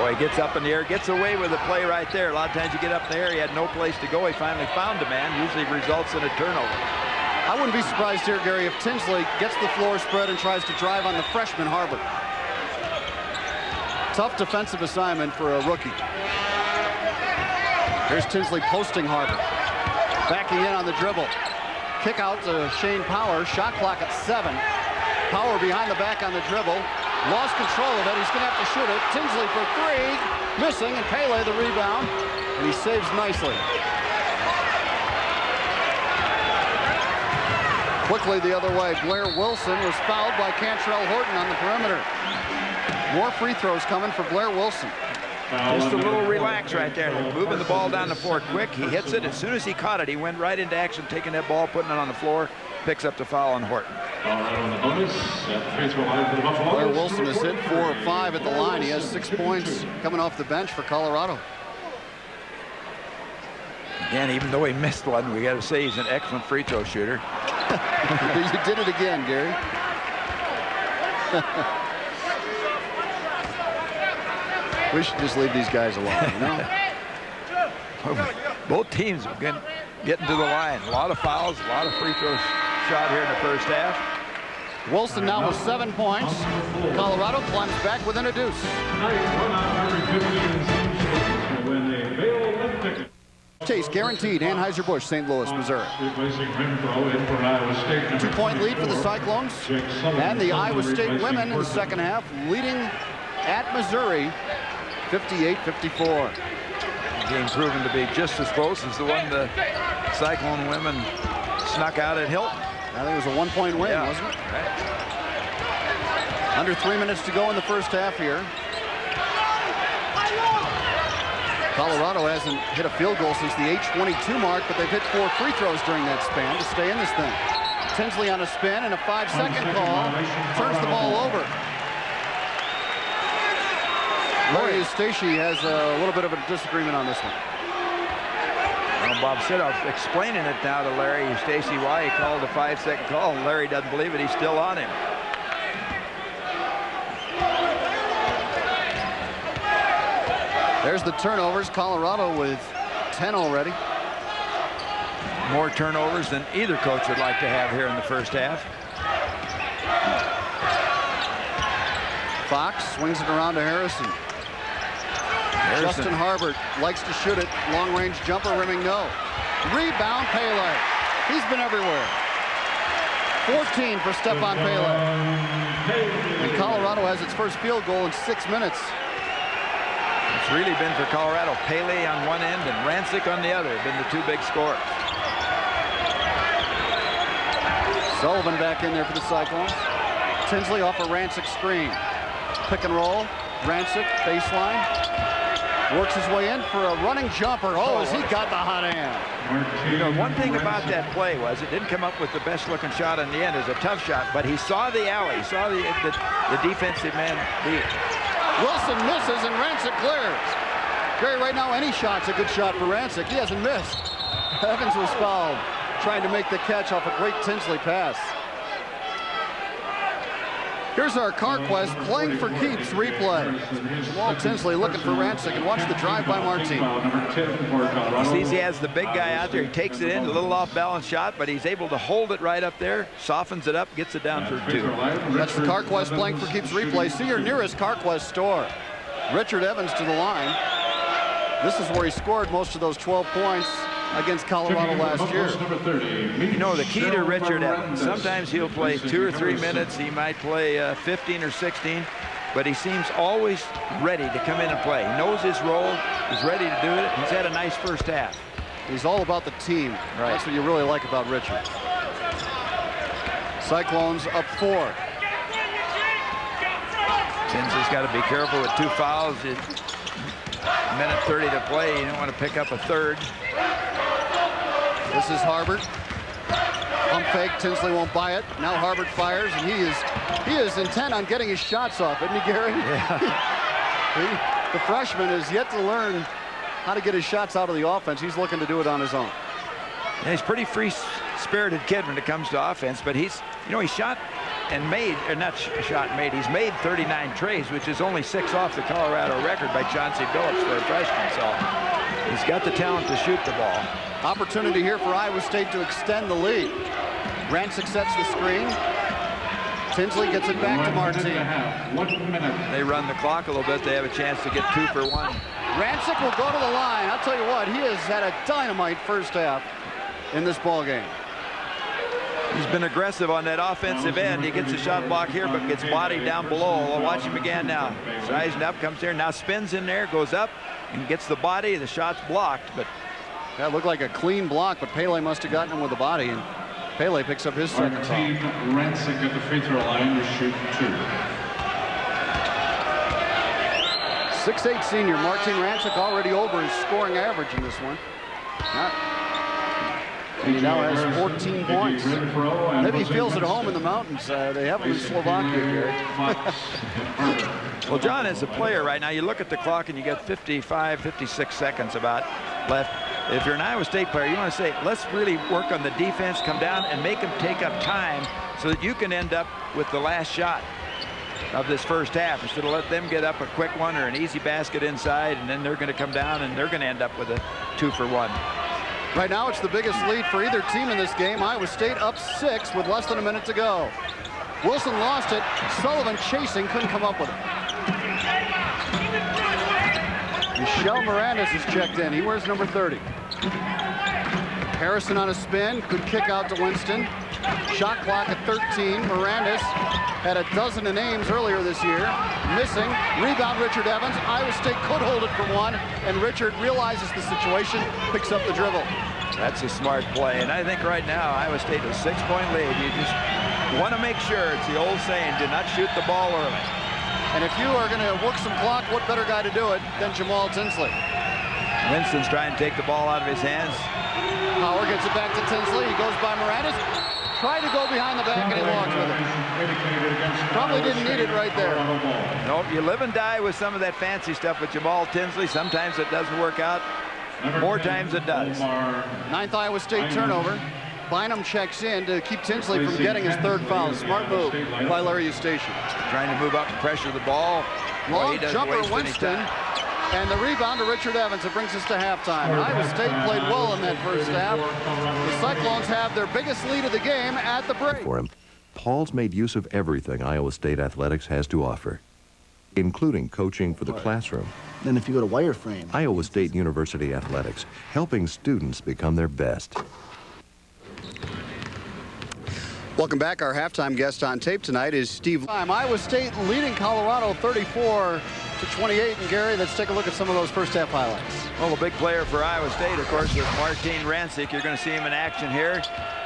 Boy, he gets up in the air, gets away with the play right there. A lot of times you get up in the air, he had no place to go. He finally found the man. Usually results in a turnover. I wouldn't be surprised here, Gary, if Tinsley gets the floor spread and tries to drive on the freshman Harvard. Tough defensive assignment for a rookie. Here's Tinsley posting Harvard. Backing in on the dribble. Kick out to Shane Power. Shot clock at 7. Power behind the back on the dribble. Lost control of it. He's going to have to shoot it. Tinsley for 3. Missing, and Pele the rebound. And he saves nicely. Quickly the other way. Blair Wilson was fouled by Cantrell Horton on the perimeter. More free throws coming for Blair Wilson. Just a little relax right there. Moving the ball down the floor quick. He hits it. As soon as he caught it, he went right into action, taking that ball, putting it on the floor, picks up the foul on Horton. Blair Wilson has hit 4 of 5 at the line. He has 6 points coming off the bench for Colorado. Again, even though he missed one, we got to say he's an excellent free throw shooter. You did it again, Gary. We should just leave these guys alone, you know? Both teams are getting to the line. A lot of fouls, a lot of free throws shot here in the first half. Wilson now with 7 points. Colorado climbs back within a deuce. Taste guaranteed. Anheuser-Busch, St. Louis, Missouri. 2-point lead for the Cyclones. And the Iowa State women in the second half leading at Missouri 58-54. Game proven to be just as close as the one the Cyclone women snuck out at Hilton. I think it was a 1-point win, wasn't it? Right. Under 3 minutes to go in the first half here. Colorado hasn't hit a field goal since the 8:22 mark, but they've hit 4 free throws during that span to stay in this thing. Tinsley on a spin and a 5-second call. Turns the ball over. Larry Eustachy has a little bit of a disagreement on this one. Well, Bob Sidoff explaining it now to Larry Eustachy why he called a 5-second call. And Larry doesn't believe it. He's still on him. There's the turnovers. Colorado with 10 already. more turnovers than either coach would like to have here in the first half. Fox swings it around to Harrison. Justin Harbert likes to shoot it. Long-range jumper, rimming no. Rebound, Pele. He's been everywhere. 14 for Stepan Pele. And Colorado has its first field goal in 6 minutes. It's really been for Colorado. Pele on one end and Rancik on the other have been the two big scorers. Sullivan back in there for the Cyclones. Tinsley off a Rancik screen. Pick and roll. Rancik, baseline. Works his way in for a running jumper. Oh, has he got the hot hand. You know, one thing about that play was it didn't come up with the best looking shot in the end. It was a tough shot, but he saw the alley, saw the defensive man beat. Wilson misses and Rancik clears. Gary, right now any shot's a good shot for Rancik. He hasn't missed. Evans was fouled trying to make the catch off a great Tinsley pass. Here's our CarQuest playing for keeps replay. Jamaal Tinsley looking for Rancik, and watch the drive by Martin. He sees he has the big guy out there. He takes it in, a little off-balance shot, but he's able to hold it right up there, softens it up, gets it down for two. That's the CarQuest playing for keeps replay. See your nearest CarQuest store. Richard Evans to the line. This is where he scored most of those 12 points against Colorado last year. You know, the key to Richard Evans, sometimes he'll play 2 or 3 minutes. He might play 15 or 16, but he seems always ready to come in and play. He knows his role. He's ready to do it. He's had a nice first half. He's all about the team. Right. That's what you really like about Richard. Cyclones up 4. Tinsley's got to be careful with 2 fouls. Minute 30 to play. You don't want to pick up a third. This is Harbert. Pump fake. Tinsley won't buy it. Now Harbert fires, and he is intent on getting his shots off, isn't he, Gary? Yeah. The freshman has yet to learn how to get his shots out of the offense. He's looking to do it on his own. Yeah, he's a pretty free-spirited kid when it comes to offense, but he shot and made, or not shot and made, he's made 39 trays, which is only 6 off the Colorado record by Chauncey Billups for a freshman. So he's got the talent to shoot the ball. Opportunity here for Iowa State to extend the lead. Rancik sets the screen. Tinsley gets it back to Martin. They run the clock a little bit. They have a chance to get 2 for 1. Rancik will go to the line. I'll tell you what, he has had a dynamite first half in this ball game. He's been aggressive on that offensive end. He gets a shot block here, but gets bodied down below. We'll watch him again now. Sizing up, comes here, now spins in there, goes up, and gets the body. The shot's blocked, but that looked like a clean block, but Pele must have gotten him with the body, and Pele picks up his second foul. Rancik at the free throw line to shoot 2. 6'8" senior Martin Rancik already over his scoring average in this one. He now has 14 points. Maybe he feels at home in the mountains. They have him in Slovakia, Gary. Well, John, as a player right now, you look at the clock and you get 55, 56 seconds about left. If you're an Iowa State player, you want to say, let's really work on the defense, come down and make them take up time so that you can end up with the last shot of this first half, instead of let them get up a quick one or an easy basket inside, and then they're going to come down and they're going to end up with a 2 for 1. Right now, it's the biggest lead for either team in this game. Iowa State up 6 with less than a minute to go. Wilson lost it. Sullivan chasing, couldn't come up with it. Michel Miranda's is checked in. He wears number 30. Harrison on a spin, could kick out to Winston. Shot clock at 13. Miranda's had a dozen of names earlier this year. Missing. Rebound, Richard Evans. Iowa State could hold it for 1, and Richard realizes the situation, picks up the dribble. That's a smart play, and I think right now Iowa State has a 6-point lead. You just want to make sure, it's the old saying, do not shoot the ball early. And if you are going to work some clock, what better guy to do it than Jamaal Tinsley? Winston's trying to take the ball out of his hands. Power gets it back to Tinsley. He goes by Miranda's. Tried to go behind the back, and he walks with it. Probably didn't need it right there. Nope, you live and die with some of that fancy stuff with Jamaal Tinsley. Sometimes it doesn't work out. More times it does. 9th Iowa State turnover. Bynum checks in to keep Tinsley from getting his 3rd foul. Smart move by Larry Eustachian. Trying to move up and pressure the ball. Long jumper, Winston. And the rebound to Richard Evans. It brings us to halftime. And Iowa State played well in that first half. The Cyclones have their biggest lead of the game at the break. For him, Paul's made use of everything Iowa State athletics has to offer, including coaching for the classroom. Then if you go to wireframe. Iowa State University Athletics, helping students become their best. Welcome back. Our halftime guest on tape tonight is Steve. Iowa State leading Colorado 34-28. And Gary, let's take a look at some of those first half highlights. Well, a big player for Iowa State, of course, is Martin Rancik. You're going to see him in action here.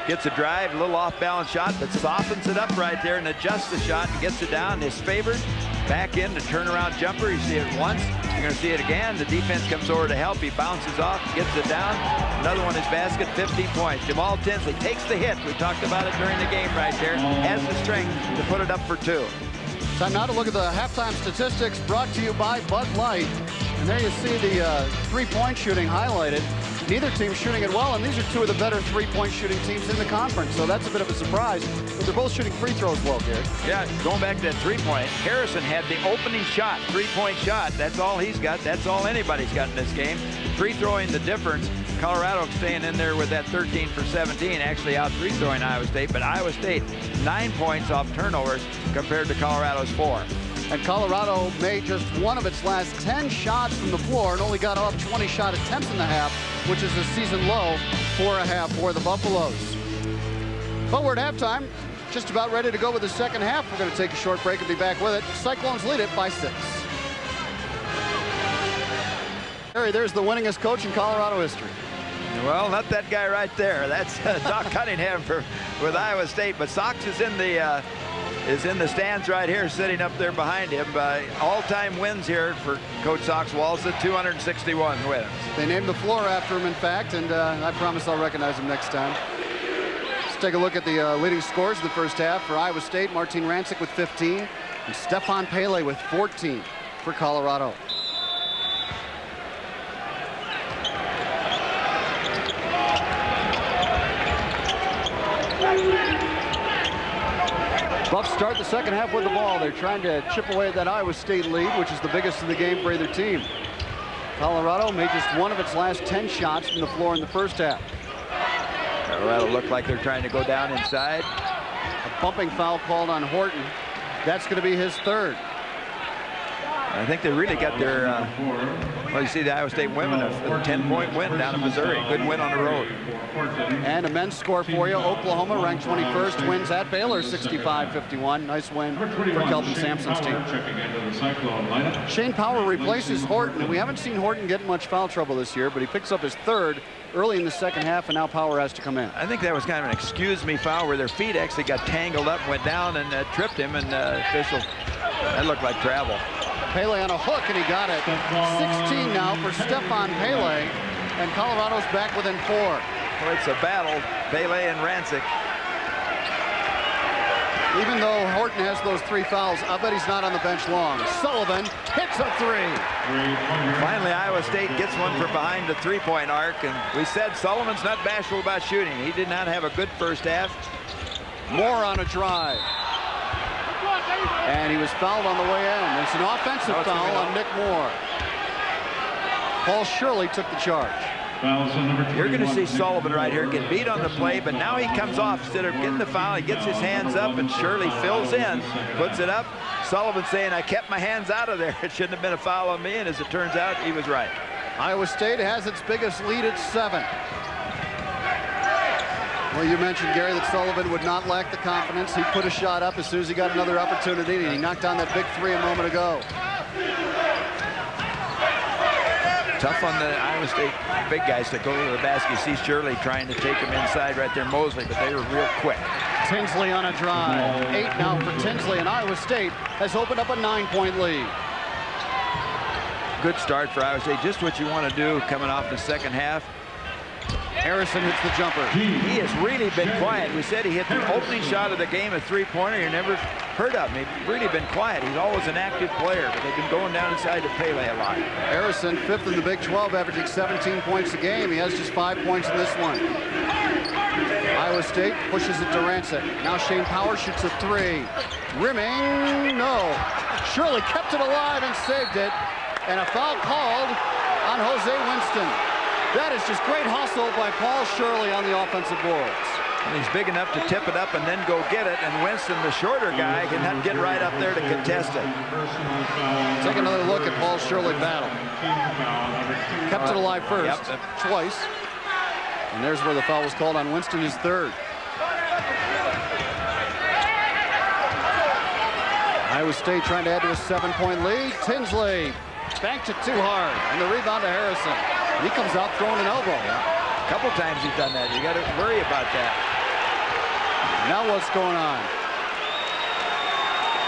Gets a drive, a little off-balance shot, but softens it up right there and adjusts the shot and gets it down. His favored back in to turnaround jumper. You see it once. You're going to see it again. The defense comes over to help. He bounces off, gets it down. Another one is basket, 15 points. Jamaal Tinsley takes the hit. We talked about it during the game right there. Has the strength to put it up for 2. Time now to look at the halftime statistics brought to you by Bud Light. And there you see the three-point shooting highlighted. Neither team shooting it well, and these are two of the better three-point shooting teams in the conference, so that's a bit of a surprise. But they're both shooting free throws well, Gary. Yeah, going back to that three-point, Harrison had the opening shot, three-point shot. That's all he's got. That's all anybody's got in this game. Free throwing the difference. Colorado staying in there with that 13 for 17, actually out free throwing Iowa State, but Iowa State 9 points off turnovers compared to Colorado's 4. And Colorado made just one of its last 10 shots from the floor and only got off 20 shot attempts in the half, which is a season low, 4.5 for the Buffaloes. But we're at halftime, just about ready to go with the second half. We're going to take a short break and be back with it. Cyclones lead it by 6. Harry, there's the winningest coach in Colorado history. Well, not that guy right there. That's Doc Cunningham with Iowa State, but Sox is in the stands right here, sitting up there behind him. All-time wins here for Coach Sox Walls at 261 wins. They named the floor after him, in fact, and I promise I'll recognize him next time. Let's take a look at the leading scores of the first half. For Iowa State, Martin Rancik with 15, and Stefan Pele with 14 for Colorado. Buffs start the second half with the ball. They're trying to chip away at that Iowa State lead, which is the biggest of the game for either team. Colorado made just one of its last 10 shots from the floor in the first half. Colorado looked like they're trying to go down inside. A bumping foul called on Horton. That's going to be his third. I think they really got their, well, you see the Iowa State women, a 10-point win down in Missouri. Good win on the road. And a men's score for you. Oklahoma, ranked 21st, wins at Baylor 65-51. Nice win for Kelvin Sampson's team. Shane Power replaces Horton. We haven't seen Horton get much foul trouble this year, but he picks up his third early in the second half, and now Power has to come in. I think that was kind of an excuse-me foul where their feet actually got tangled up, went down, and tripped him, and official, that looked like travel. Pele on a hook, and he got it. 16 now for Stefan Pele, and Colorado's back within 4. Well, it's a battle, Pele and Rancik. Even though Horton has those 3 fouls, I bet he's not on the bench long. Sullivan hits a 3. Finally, Iowa State gets one from behind the three-point arc, and we said Sullivan's not bashful about shooting. He did not have a good first half. Moore on a drive. And he was fouled on the way in. It's an offensive foul on Nick Moore. Paul Shirley took the charge. You're going to see Sullivan right here get beat on the play, but now he comes off. Instead of getting the foul, he gets his hands up, and Shirley fills in, puts it up. Sullivan saying, I kept my hands out of there. It shouldn't have been a foul on me, and as it turns out, he was right. Iowa State has its biggest lead at 7. Well, you mentioned, Gary, that Sullivan would not lack the confidence. He put a shot up as soon as he got another opportunity, and he knocked down that big 3 a moment ago. Tough on the Iowa State big guys to go to the basket. You see Shirley trying to take him inside right there, Mosley, but they were real quick. Tinsley on a drive. 8 now for Tinsley, and Iowa State has opened up a 9-point lead. Good start for Iowa State. Just what you want to do coming off the second half. Harrison hits the jumper. He has really been quiet. We said he hit the opening shot of the game, a three-pointer. You never heard of him. He's really been quiet. He's always an active player, but they've been going down inside to Pele a lot. Harrison, 5th in the Big 12, averaging 17 points a game. He has just 5 points in this one. Iowa State pushes it to Rancik. Now Shane Power shoots a 3. Rimming, no. Shirley kept it alive and saved it. and a foul called on Jose Winston. That is just great hustle by Paul Shirley on the offensive boards. And he's big enough to tip it up and then go get it, and Winston, the shorter guy, can get right up there to contest it. Take another look at Paul Shirley battle. Kept it alive first, twice. And there's where the foul was called on Winston, his third. Iowa State trying to add to a 7-point lead. Tinsley banked it too hard, and the rebound to Harrison. He comes out throwing an elbow. A couple times he's done that. You got to worry about that. Now what's going on?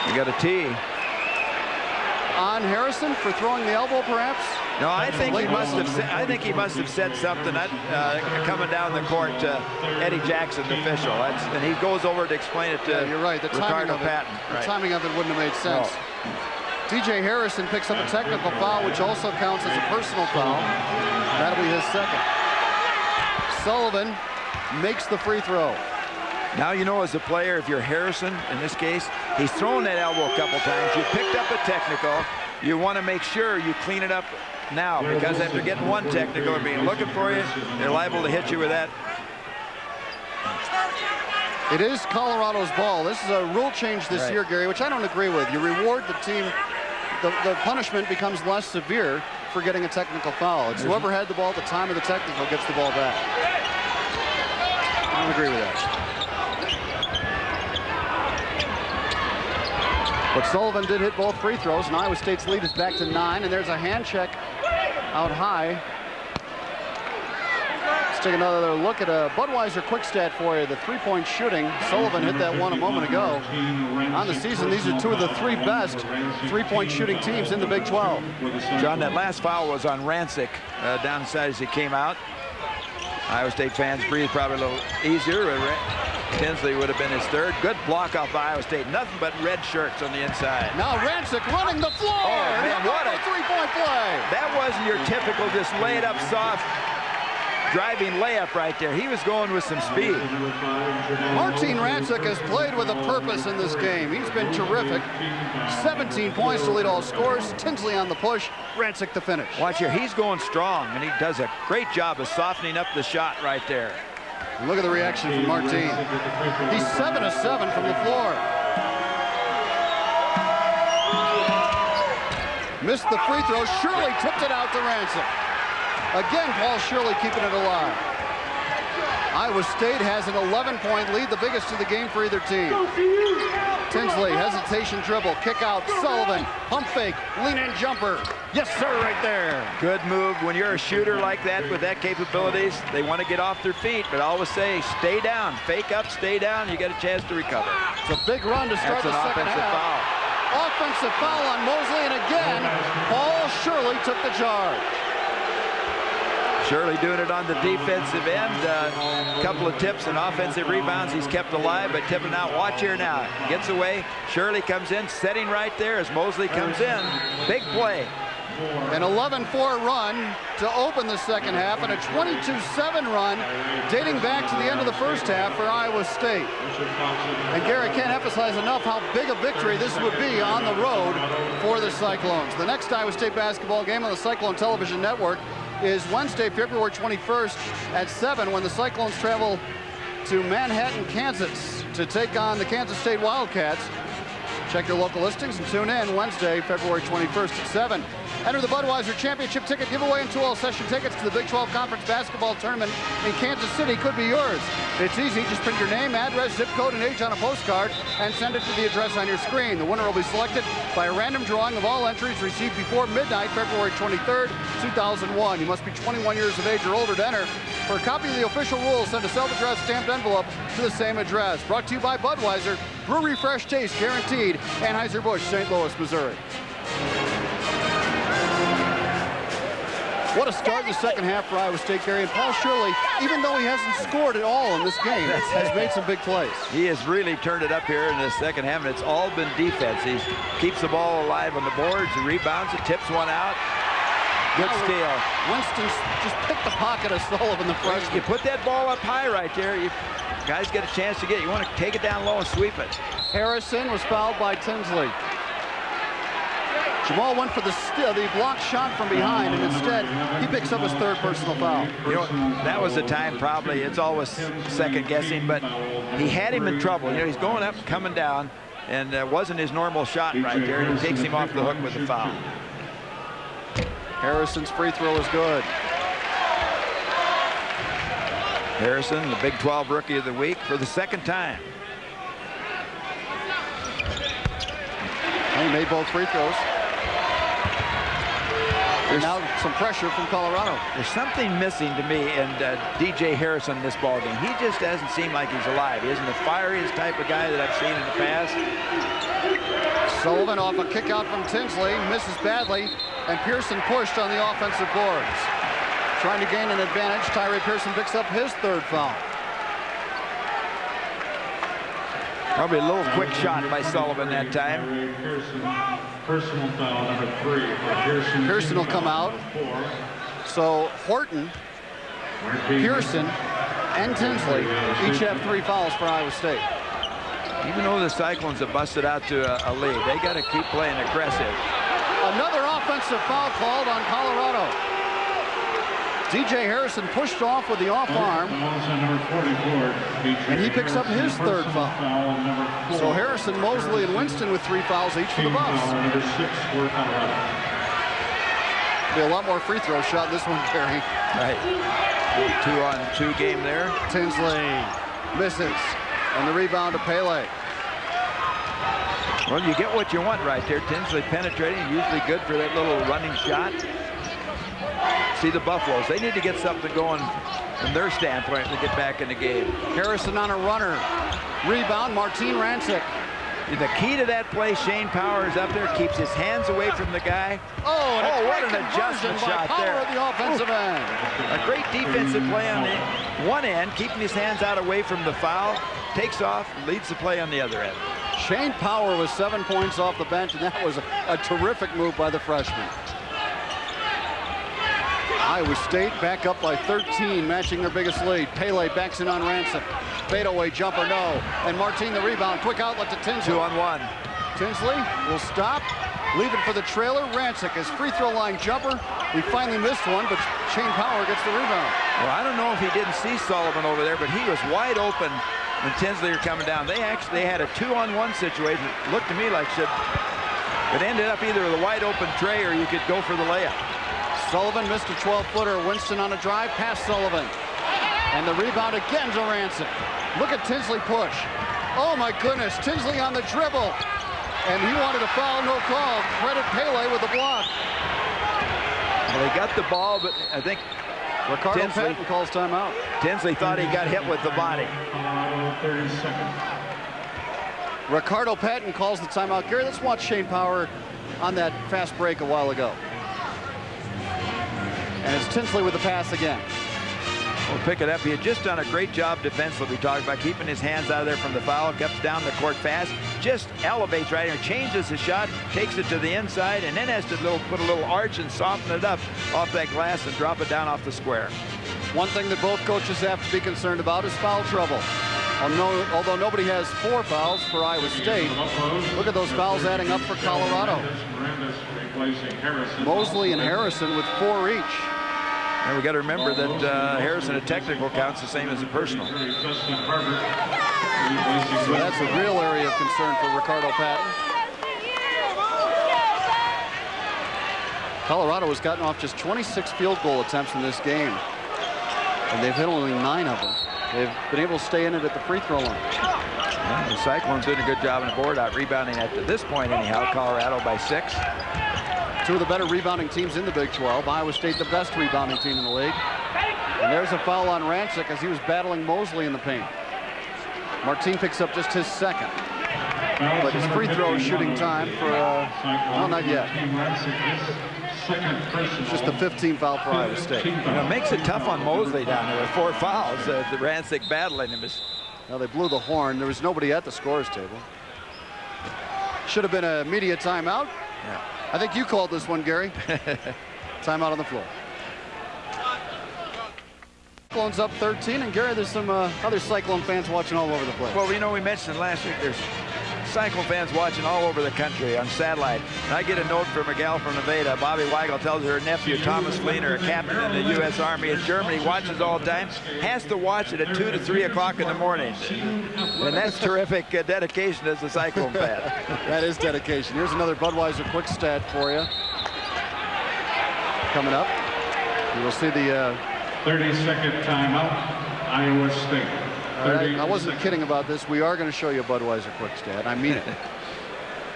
You got a tee. On Harrison for throwing the elbow, perhaps? No, I think he must have. He must have said something coming down the court to Eddie Jackson, the official. And he goes over to explain it to you're right. The timing of it. Patton. The timing of it wouldn't have made sense. No. DJ Harrison picks up a technical foul, which also counts as a personal foul. That'll be his second. Sullivan makes the free throw. Now you know, as a player, if you're Harrison, in this case, he's thrown that elbow a couple times. You picked up a technical. You want to make sure you clean it up now, because after getting one technical or being looking for you, they're liable to hit you with that. It is Colorado's ball. This is a rule change this year, Gary, which I don't agree with. You reward the team. The punishment becomes less severe for getting a technical foul. It's whoever had the ball at the time of the technical gets the ball back. I don't agree with that. But Sullivan did hit both free throws, and Iowa State's lead is back to 9, and there's a hand check out high. Let's take another look at a Budweiser quick stat for you. The three-point shooting. Sullivan hit that one a moment ago. On the season, these are two of the three best three-point shooting teams in the Big 12. John, that last foul was on Rancik down the side as he came out. Iowa State fans breathed probably a little easier. Tinsley would have been his third. Good block off by Iowa State. Nothing but red shirts on the inside. Now Rancik running the floor. Oh, man, what a three-point play. That wasn't your typical just lay it up soft driving layup right there. He was going with some speed. Martin Rancik has played with a purpose in this game. He's been terrific. 17 points to lead all scores. Tinsley on the push. Rancik the finish. Watch here. He's going strong, and he does a great job of softening up the shot right there. Look at the reaction from Martin. He's 7 of 7 from the floor. Missed the free throw. Shirley tipped it out to Rancik. Again, Paul Shirley keeping it alive. Iowa State has an 11-point lead, the biggest of the game for either team. Tinsley, hesitation dribble, kick out, Sullivan, pump fake, lean-in jumper. Yes, sir, right there. Good move. When you're a shooter like that with that capabilities, they want to get off their feet, but I always say, stay down, fake up, stay down, you get a chance to recover. It's a big run to start the second half. Foul. Offensive foul on Mosley, and again, Paul Shirley took the charge. Shirley doing it on the defensive end. A couple of tips and offensive rebounds he's kept alive by tipping out. Watch here now. Gets away. Shirley comes in, setting right there as Mosley comes in. Big play. An 11-4 run to open the second half, and a 22-7 run dating back to the end of the first half for Iowa State. And Gary, can't emphasize enough how big a victory this would be on the road for the Cyclones. The next Iowa State basketball game on the Cyclone Television Network is Wednesday, February 21st at 7 when the Cyclones travel to Manhattan, Kansas to take on the Kansas State Wildcats. Check your local listings and tune in Wednesday, February 21st at 7. Enter the Budweiser Championship ticket giveaway and 2-all session tickets to the Big 12 Conference Basketball Tournament in Kansas City could be yours. It's easy. Just print your name, address, zip code, and age on a postcard and send it to the address on your screen. The winner will be selected by a random drawing of all entries received before midnight, February 23rd, 2001. You must be 21 years of age or older to enter. For a copy of the official rules, send a self-addressed stamped envelope to the same address. Brought to you by Budweiser, brewery fresh taste guaranteed, Anheuser-Busch, St. Louis, Missouri. What a start in the second half for Iowa State, Gary. And Paul Shirley, even though he hasn't scored at all in this game, has made some big plays. He has really turned it up here in the second half, and it's all been defense. He keeps the ball alive on the boards, he rebounds it, tips one out. Good steal. Winston just picked the pocket of Sullivan, the freshman. You put that ball up high right there, guys get a chance to get it. You want to take it down low and sweep it. Harrison was fouled by Tinsley. Jamaal went for the blocked shot from behind, and instead he picks up his third personal foul. You know, that was the time probably. It's always second guessing, but he had him in trouble. You know, he's going up, coming down, and wasn't his normal shot right there. He takes him off the hook with the foul. Harrison's free throw is good. Harrison, the Big 12 Rookie of the Week for the second time. He made both free throws. And now some pressure from Colorado. There's something missing to me in DJ Harrison in this ballgame. He just doesn't seem like he's alive. He isn't the fieriest type of guy that I've seen in the past. Sullivan off a kick out from Tinsley, misses badly, and Pearson pushed on the offensive boards. Trying to gain an advantage, Tyree Pearson picks up his third foul. Probably a little quick shot by Sullivan that time. Personal foul number 3. Pearson will come out. So Horton, Pearson, and Tinsley each have 3 fouls for Iowa State. Even though the Cyclones have busted out to a lead, they got to keep playing aggressive. Another offensive foul called on Colorado. DJ Harrison pushed off with the off arm, and he picks up his third foul. So Harrison, Mosley, and Winston with 3 fouls each for the Buffs. Be a lot more free throws shot in this one, Gary. Right. 2-on-2 game there. Tinsley misses, and the rebound to Pele. Well, you get what you want right there. Tinsley penetrating, usually good for that little running shot. See the Buffaloes, they need to get something going from their standpoint to get back in the game. Harrison on a runner. Rebound, Martin Rancik. The key to that play, Shane Powers up there, keeps his hands away from the guy. Oh, what an adjustment shot there. At the offensive end. A great defensive play on the one end, keeping his hands out away from the foul. Takes off, leads the play on the other end. Shane Power was 7 points off the bench, and that was a terrific move by the freshman. Iowa State back up by 13, matching their biggest lead. Pele backs in on Rancik. Fadeaway jumper, no. And Martin the rebound. Quick outlet to Tinsley. 2-on-1. Tinsley will stop. Leaving for the trailer. Rancik, his free throw line jumper. He finally missed one, but Shane Power gets the rebound. Well, I don't know if he didn't see Sullivan over there, but he was wide open when Tinsley were coming down. They actually had a 2-on-1 situation. It looked to me like it ended up either with a wide open tray or you could go for the layup. Sullivan missed a 12-footer. Winston on a drive past Sullivan. And the rebound again to Rancik. Look at Tinsley push. Oh my goodness, Tinsley on the dribble. And he wanted a foul, no call. Credit Pele with the block. Well, they got the ball, but I think Ricardo Patton calls timeout. Tinsley thought he got hit with the body. 30 seconds. Ricardo Patton calls the timeout. Gary, let's watch Shane Power on that fast break a while ago. And it's Tinsley with the pass again. We'll pick it up. He had just done a great job defensively. We talked about keeping his hands out of there from the foul. Gets down the court fast. Just elevates right here. Changes the shot. Takes it to the inside. And then has to put a little arch and soften it up off that glass and drop it down off the square. One thing that both coaches have to be concerned about is foul trouble. Although nobody has 4 fouls for Iowa State, look at those fouls adding up for Colorado. Mosley and Harrison with 4 each. And we got to remember that Harrison, a technical counts the same as a personal. So that's a real area of concern for Ricardo Patton. Colorado has gotten off just 26 field goal attempts in this game, and they've hit only 9 of them. They've been able to stay in it at the free throw line. Yeah, the Cyclones doing a good job on the board, out rebounding at this point anyhow. Colorado by 6. 2 of the better rebounding teams in the Big 12. Iowa State the best rebounding team in the league. And there's a foul on Rancik as he was battling Mosley in the paint. Martin picks up just his second. But his free throw shooting time for, well, not yet. It's just the 15th foul for Iowa State. It makes it tough on Mosley down there with 4 fouls. The Rancik battling him. Now they blew the horn. There was nobody at the scorer's table. Should have been a media timeout. Yeah. I think you called this one, Gary. Timeout on the floor. Cyclones up 13, and Gary, there's some other Cyclone fans watching all over the place. Well, you know, we mentioned last week there's Cyclone fans watching all over the country on satellite. And I get a note from a gal from Nevada. Bobby Weigel tells her nephew, Thomas Fleener, a captain in the U.S. Army in Germany, watches all the time, has to watch it at 2 to 3 o'clock in the morning. And that's terrific dedication as a Cyclone fan. That is dedication. Here's another Budweiser quick stat for you. Coming up, you will see the 30-second timeout, Iowa State. I wasn't kidding about this. We are going to show you a Budweiser quick stat. I mean it.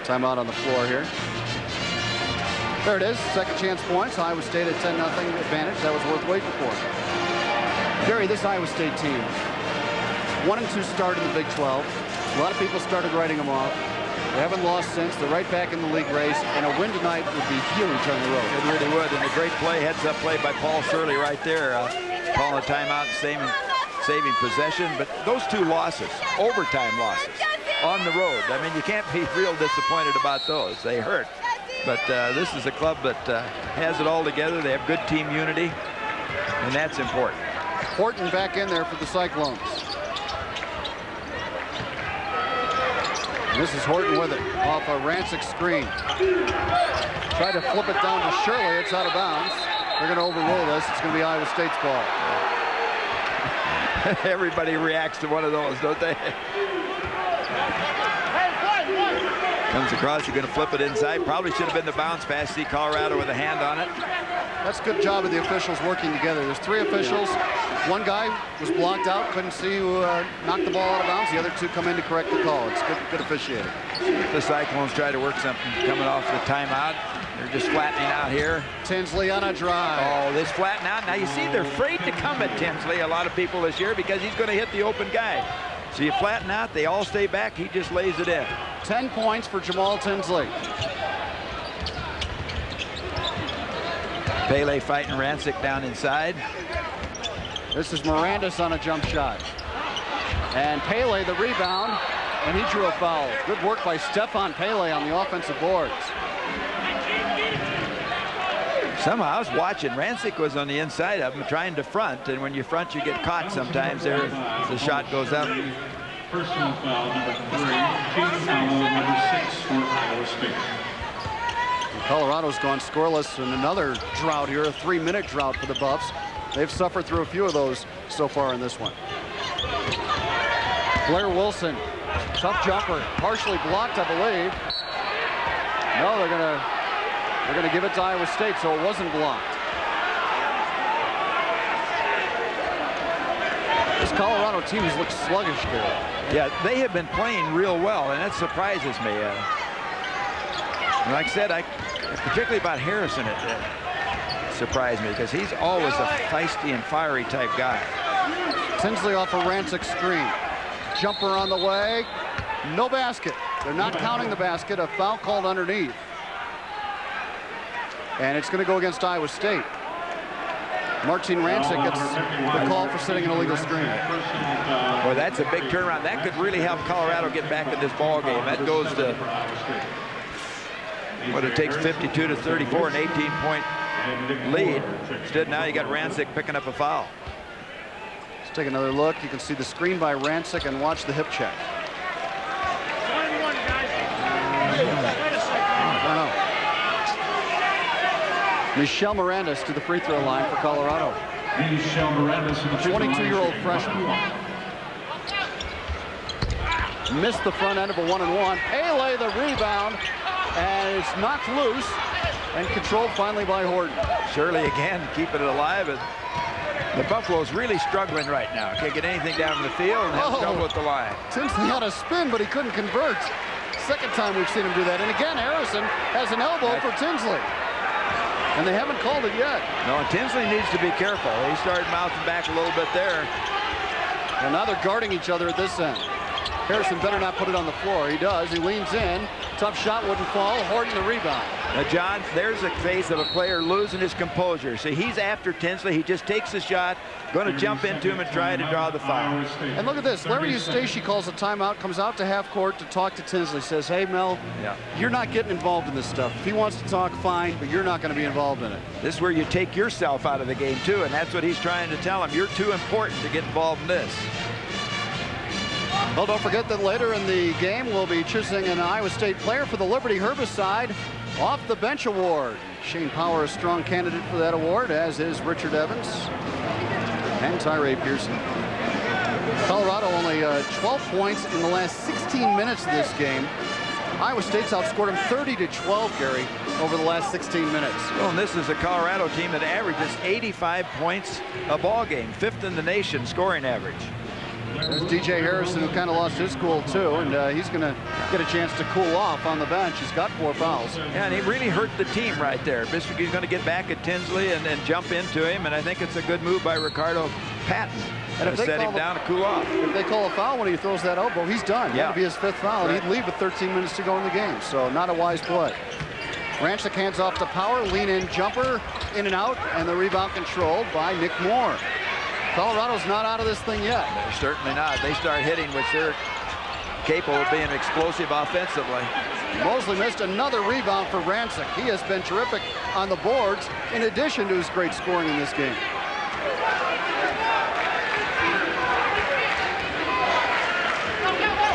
Timeout on the floor here. There it is. Second chance points. Iowa State at 10-0 advantage. That was worth waiting for. Gary, this Iowa State team, 1-2 start in the Big 12. A lot of people started writing them off. They haven't lost since. They're right back in the league race, and a win tonight would be huge on the road. It really would, and a great play, heads-up play by Paul Shirley right there. Calling a timeout and saving possession, but those two losses, overtime losses, on the road. I mean, you can't be real disappointed about those. They hurt, but this is a club that has it all together. They have good team unity, and that's important. Horton back in there for the Cyclones. And this is Horton with it, off a Rancik screen. Tried to flip it down to Shirley. It's out of bounds. They're going to overrule this. It's going to be Iowa State's ball. Everybody reacts to one of those, don't they? Comes across, you're going to flip it inside. Probably should have been the bounce pass. See Colorado with a hand on it. That's a good job of the officials working together. There's 3 officials. One guy was blocked out, couldn't see who knocked the ball out of bounds. The other 2 come in to correct the call. It's good officiating. The Cyclones try to work something coming off the timeout. They're just flattening out here. Tinsley on a drive. Oh, this flatten out. Now you see they're afraid to come at Tinsley, a lot of people this year, because he's going to hit the open guy. So you flatten out, they all stay back, he just lays it in. 10 points for Jamaal Tinsley. Pele fighting Rancik down inside. This is Mirandis on a jump shot. And Pele the rebound, and he drew a foul. Good work by Stefan Pele on the offensive boards. Somehow I was watching, Rancik was on the inside of him trying to front, and when you front you get caught sometimes there. The shot goes up. Personal foul number 3, team foul number 6 for Iowa State. Colorado's gone scoreless in another drought here, a 3-minute drought for the Buffs. They've suffered through a few of those so far in this one. Blair Wilson, tough jumper, partially blocked, I believe. No, they're gonna give it to Iowa State, so it wasn't blocked. This Colorado team has looked sluggish there. Yeah, they have been playing real well, and that surprises me. Like I said, particularly about Harrison, it surprised me because he's always a feisty and fiery type guy. Tinsley off a Rancik screen. Jumper on the way. No basket. They're not counting the basket. A foul called underneath. And it's going to go against Iowa State. Martin Rancik gets the call for setting an illegal screen. Boy, that's a big turnaround. That could really help Colorado get back in this ball game. That goes to what it takes, 52 to 34, an 18-point lead. Instead, now you got Rancik picking up a foul. Let's take another look. You can see the screen by Rancik and watch the hip check. Michel Mirandis to the free throw line for Colorado. Michel Mirandis, the 22-year-old freshman. Missed the front end of a 1-and-1. Pele the rebound, and it's knocked loose and controlled finally by Horton. Shirley again keeping it alive. And the Buffalo's really struggling right now. Can't get anything down in the field and have trouble with the line. Tinsley had a spin, but he couldn't convert. Second time we've seen him do that. And again, Harrison has an elbow for Tinsley. And they haven't called it yet. No, Tinsley needs to be careful. He started mouthing back a little bit there. And now they're guarding each other at this end. Harrison better not put it on the floor. He does. He leans in. Tough shot wouldn't fall. Horton the rebound. Now, John, there's a case of a player losing his composure. See, he's after Tinsley. He just takes the shot, going to jump into him and try to draw the foul. And look at this. Larry Eustace calls a timeout, comes out to half court to talk to Tinsley. Says, hey, Mel, you're not getting involved in this stuff. If he wants to talk, fine, but you're not going to be involved in it. This is where you take yourself out of the game, too, and that's what he's trying to tell him. You're too important to get involved in this. Well, don't forget that later in the game, we'll be choosing an Iowa State player for the Liberty Herbicide Off the Bench Award. Shane Power, a strong candidate for that award, as is Richard Evans and Tyree Pearson. Colorado only 12 points in the last 16 minutes of this game. Iowa State's outscored them 30-12, Gary, over the last 16 minutes. Well, and this is a Colorado team that averages 85 points a ball game, 5th in the nation scoring average. There's DJ Harrison, who kind of lost his cool too, and he's going to get a chance to cool off on the bench. He's got 4 fouls. Yeah, and he really hurt the team right there. He's going to get back at Tinsley and jump into him, and I think it's a good move by Ricardo Patton. And if set him down to cool off. If they call a foul when he throws that elbow, he's done. Yeah. That'll be his 5th foul, and he'd leave with 13 minutes to go in the game. So not a wise play. Rancik hands off to Power, lean-in jumper, in and out, and the rebound controlled by Nick Moore. Colorado's not out of this thing yet. They're certainly not. They start hitting, which they're capable of being explosive offensively. Mosley missed another rebound for Rancik. He has been terrific on the boards, in addition to his great scoring in this game.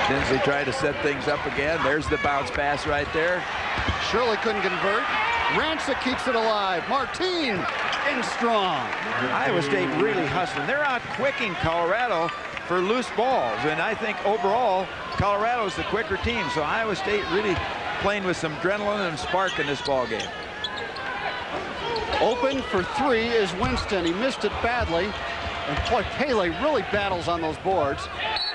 Tinsley tried to set things up again. There's the bounce pass right there. Shirley couldn't convert. Rancik keeps it alive. Martin in strong. Iowa State really hustling. They're out-quicking Colorado for loose balls. And I think overall, Colorado's the quicker team. So Iowa State really playing with some adrenaline and spark in this ball game. Open for 3 is Winston. He missed it badly. And boy, Pele really battles on those boards.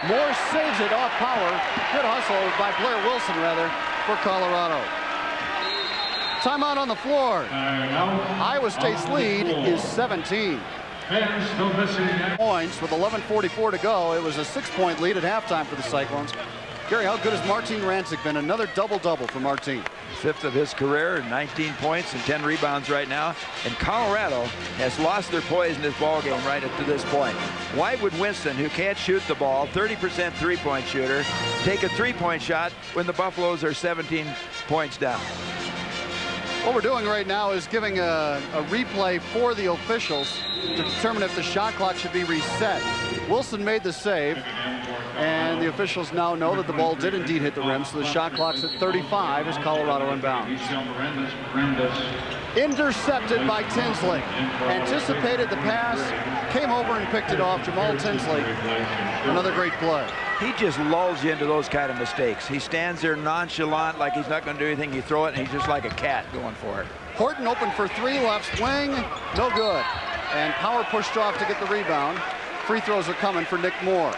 Moore saves it off Power. Good hustle by Blair Wilson, rather, for Colorado. Timeout on the floor. Iowa State's lead is 17 points with 11:44 to go. It was a 6-point lead at halftime for the Cyclones. Gary, how good has Martin Rancik been? Another double-double for Martin. 5th of his career, 19 points and 10 rebounds right now. And Colorado has lost their poise in this ball game right up to this point. Why would Winston, who can't shoot the ball, 30% three-point shooter, take a 3-point shot when the Buffaloes are 17 points down? What we're doing right now is giving a replay for the officials to determine if the shot clock should be reset. Wilson made the save, and the officials now know that the ball did indeed hit the rim, so the shot clock's at 35 as Colorado inbounds. Intercepted by Tinsley. Anticipated the pass, came over and picked it off. Jamaal Tinsley, another great play. He just lulls you into those kind of mistakes. He stands there nonchalant like he's not going to do anything. You throw it, and he's just like a cat going for it. Horton open for 3, left wing, no good. And Power pushed off to get the rebound. Free throws are coming for Nick Moore.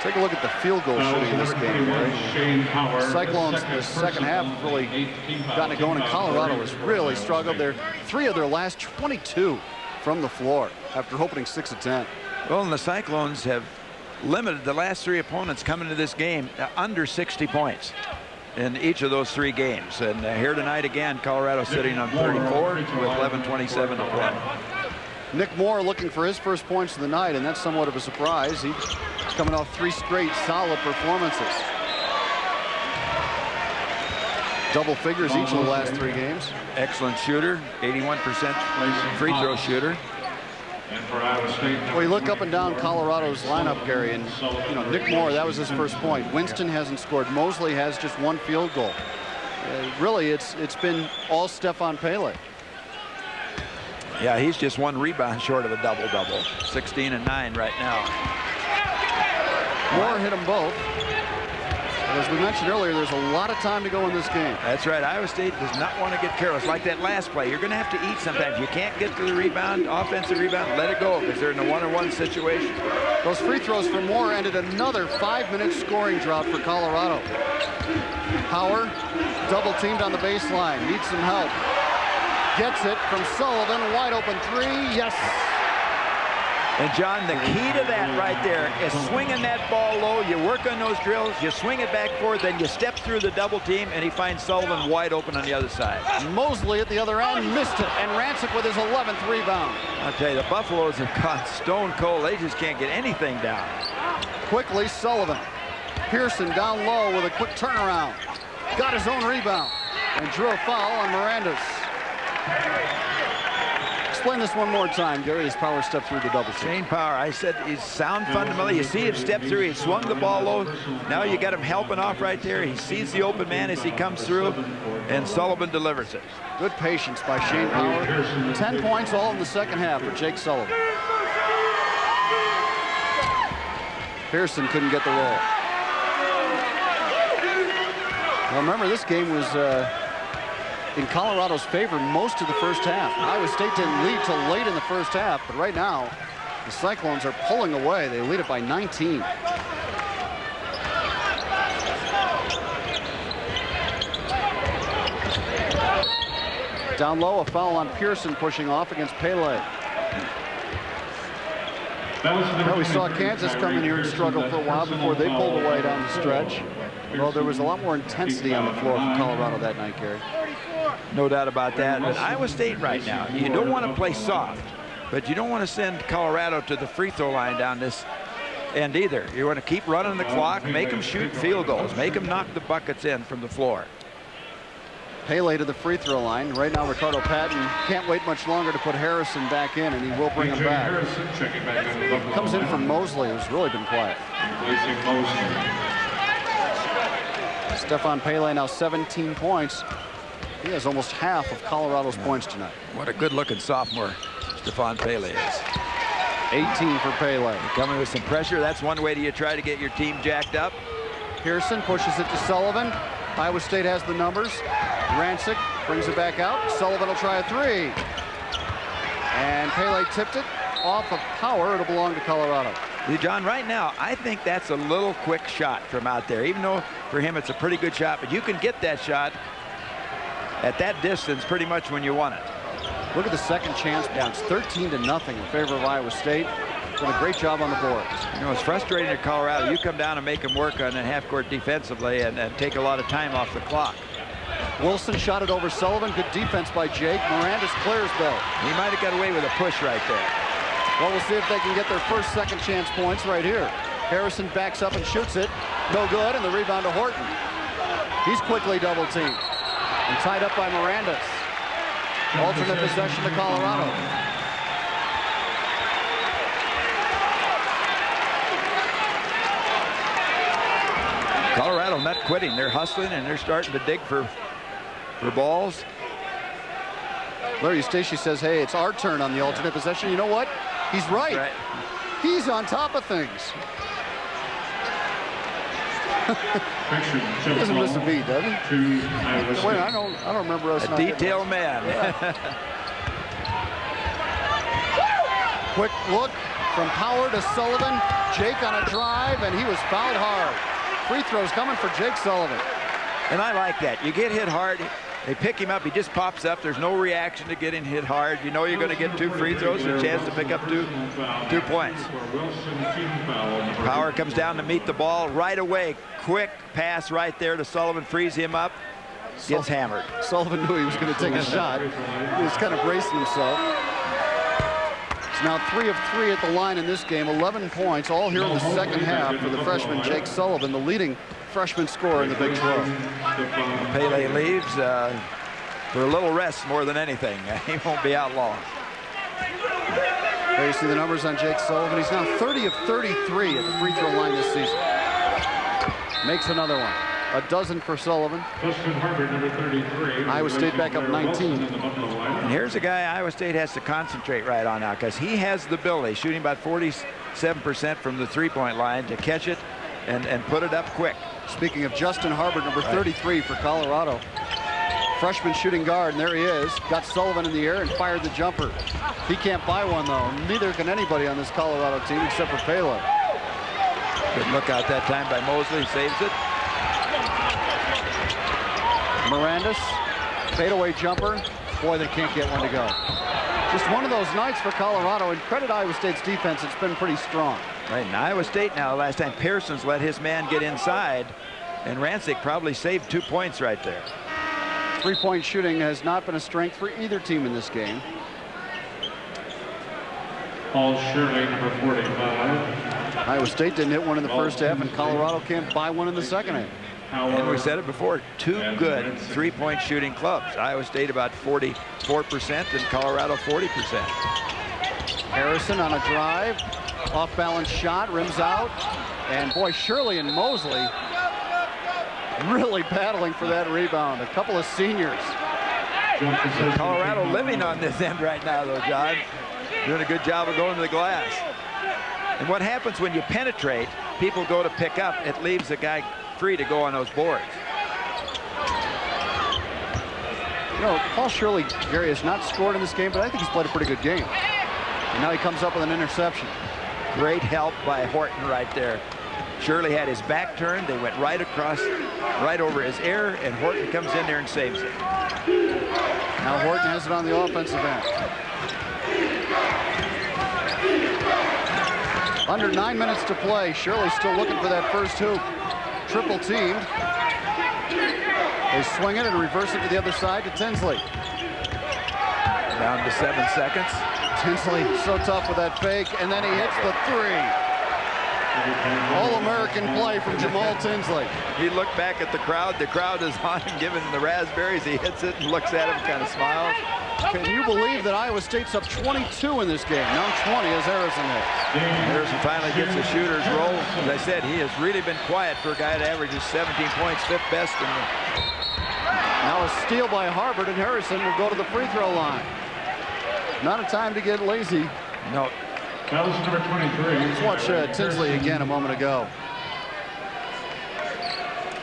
Take a look at the field goal shooting in this game. Right? Cyclones in the second half have really gotten it going, and Colorado has really struggled. They're 3 of their last 22 from the floor after opening 6 of 10. Well, and the Cyclones have limited the last 3 opponents coming to this game to under 60 points in each of those 3 games. And here tonight again, Colorado sitting on 34 with 11:27 to play. Nick Moore looking for his first points of the night, and that's somewhat of a surprise. He's coming off 3 straight solid performances. Double figures each of the last 3 games. Excellent shooter, 81% free throw shooter. Well, you look up and down Colorado's lineup, Gary, and you know, Nick Moore, that was his first point. Winston hasn't scored. Mosley has just 1 field goal. Really, it's been all Stefan Pele. Yeah, he's just 1 rebound short of a double-double. 16 and 9 right now. Moore hit them both. As we mentioned earlier, there's a lot of time to go in this game. That's right. Iowa State does not want to get careless. Like that last play, you're going to have to eat sometimes. You can't get to the rebound, offensive rebound, let it go because they're in a 1-on-1 situation. Those free throws for Moore ended another 5-minute scoring drought for Colorado. Power double teamed on the baseline. Needs some help. Gets it from Sullivan. Wide open 3. Yes. And John, the key to that right there is swinging that ball low. You work on those drills, you swing it back forward, then you step through the double team, and he finds Sullivan wide open on the other side. Mosley at the other end missed it, and Rancik with his 11th rebound. I'll tell you, the Buffaloes have gone stone cold. They just can't get anything down. Quickly, Sullivan. Pearson down low with a quick turnaround. Got his own rebound and drew a foul on Miranda's. Explain this one more time, Gary, as Power stepped through the double team. Shane Power, I said he's sound fundamentally. You see him step through. He swung the ball low. Now you got him helping off right there. He sees the open man as he comes through, and Sullivan delivers it. Good patience by Shane Power. 10 points all in the second half for Jake Sullivan. Pearson couldn't get the roll. Now remember, this game was in Colorado's favor most of the first half. Iowa State didn't lead till late in the first half, but right now, the Cyclones are pulling away. They lead it by 19. Down low, a foul on Pearson pushing off against Pele. Well, we saw Kansas come in here and struggle for a while before they pulled away down the stretch. Well, there was a lot more intensity on the floor from Colorado that night, Gary. No doubt about that. But Iowa State right now, you don't want to play soft, but you don't want to send Colorado to the free throw line down this end either. You want to keep running the clock, make them shoot field goals, make them knock the buckets in from the floor. Pele to the free throw line. Right now, Ricardo Patton can't wait much longer to put Harrison back in, and he will bring him back. Comes in from Mosley, who's really been quiet. Stefan Pele now 17 points. He has almost half of Colorado's points tonight. What a good-looking sophomore Stefan Pele is. 18 for Pele. Coming with some pressure. That's one way to try to get your team jacked up. Pearson pushes it to Sullivan. Iowa State has the numbers. Rancik brings it back out. Sullivan will try a three. And Pele tipped it off of Power. It'll belong to Colorado. See, John, right now, I think that's a little quick shot from out there, even though for him it's a pretty good shot. But you can get that shot at that distance pretty much when you want it. Look at the second chance points. 13-0 in favor of Iowa State. Done a great job on the boards. You know, it's frustrating at Colorado. You come down and make them work on the half court defensively and take a lot of time off the clock. Wilson shot it over Sullivan. Good defense by Jake. Miranda's clears though. He might have got away with a push right there. Well, we'll see if they can get their first second chance points right here. Harrison backs up and shoots it. No good, and the rebound to Horton. He's quickly double teamed and tied up by Miranda's. Alternate possession to Colorado. Colorado not quitting. They're hustling and they're starting to dig for balls. Larry Eustachy says, hey, it's our turn on the alternate possession. You know what? He's right. He's on top of things. He doesn't miss a beat, does he? Wait, I don't remember us. A detail man. Yeah. Quick look from Power to Sullivan. Jake on a drive, and he was fouled hard. Free throws coming for Jake Sullivan. And I like that. You get hit hard. They pick him up. He just pops up. There's no reaction to getting hit hard. You know you're going to get 2 free throws, a chance to pick up two points. Power comes down to meet the ball right away. Quick pass right there to Sullivan. Frees him up. Gets hammered. Sullivan knew he was going to take a shot. He was kind of bracing himself. It's now 3 of 3 at the line in this game. 11 points, all here in the second half for the freshman Jake Sullivan, the leading freshman scorer in the Big 12. Pele leaves for a little rest more than anything. He won't be out long. There you see the numbers on Jake Sullivan. He's now 30 of 33 at the free throw line this season. Makes another one. A dozen for Sullivan. Iowa State back up 19. And here's a guy Iowa State has to concentrate right on now because he has the ability, shooting about 47% from the three-point line, to catch it and put it up quick. Speaking of Justin Harbert, number 33 for Colorado. Freshman shooting guard, and there he is. Got Sullivan in the air and fired the jumper. He can't buy one, though. Neither can anybody on this Colorado team except for Pele. Good look out that time by Mosley. Saves it. Miranda's fadeaway jumper. Boy, they can't get one to go. Just one of those nights for Colorado, and credit Iowa State's defense. It's been pretty strong. Right, and Iowa State now, last time Pearson's let his man get inside, and Rancik probably saved 2 points right there. Three-point shooting has not been a strength for either team in this game. Paul Shirley, number 45. Iowa State didn't hit one in the first half, and Colorado can't buy one in the second half. And we said it before, two good three-point shooting clubs. Iowa State about 44% and Colorado 40%. Harrison on a drive, off-balance shot, rims out, and boy, Shirley and Mosley really battling for that rebound. A couple of seniors. Colorado living on this end right now, though, John. Doing a good job of going to the glass. And what happens when you penetrate, people go to pick up, it leaves the guy free to go on those boards. You know, Paul Shirley, Gary, has not scored in this game, but I think he's played a pretty good game. And now he comes up with an interception. Great help by Horton right there. Shirley had his back turned. They went right across, right over his ear, and Horton comes in there and saves it. Now Horton has it on the offensive end. Under 9 minutes to play. Shirley still looking for that first hoop. Triple teamed. They swing it and reverse it to the other side to Tinsley. Down to 7 seconds. Tinsley so tough with that fake, and then he hits the three. All-American play from Jamaal Tinsley. He looked back at the crowd. The crowd is on him, giving him the raspberries. He hits it and looks at him, kind of smiles. Can you believe that Iowa State's up 22 in this game? Now 20 as Harrison hits. Harrison finally gets the shooter's roll. As I said, he has really been quiet for a guy that averages 17 points, fifth best in the... Now a steal by Harvard, and Harrison will go to the free throw line. Not a time to get lazy. No. That was number 23. Let's watch Tinsley again a moment ago.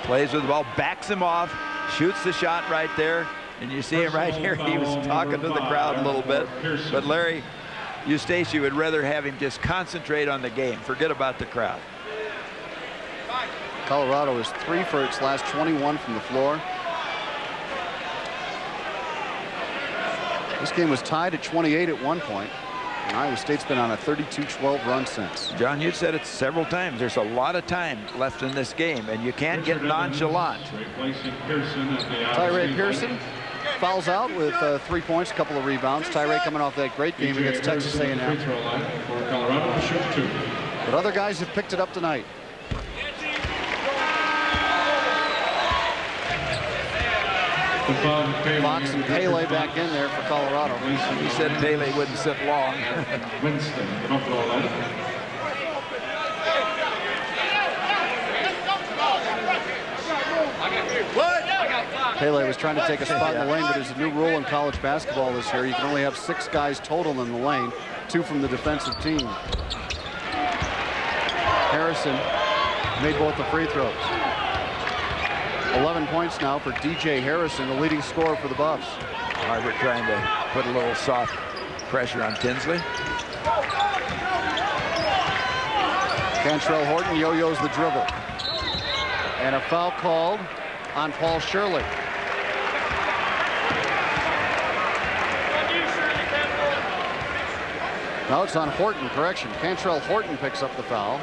Plays with the ball, backs him off, shoots the shot right there. And you see him right here. He was talking to the crowd a little bit. But Larry Eustace would rather have him just concentrate on the game. Forget about the crowd. Colorado is 3 for its last 21 from the floor. This game was tied at 28 at one point. And Iowa State's been on a 32-12 run since. John, you said it several times. There's a lot of time left in this game, and you can't get nonchalant. Tyree Pearson fouls out with 3 points, a couple of rebounds. Tyree coming off that great game against Texas A&M. But other guys have picked it up tonight. Fox and Pele back in there for Colorado. He said Pele wouldn't sit long. Pele was trying to take a spot in the lane, but there's a new rule in college basketball this year. You can only have 6 guys total in the lane, 2 from the defensive team. Harrison made both the free throws. 11 points now for DJ Harrison, the leading scorer for the Buffs. Harvard trying to put a little soft pressure on Tinsley. Cantrell Horton yo-yos the dribble. And a foul called on Paul Shirley. Now it's on Horton, correction. Cantrell Horton picks up the foul.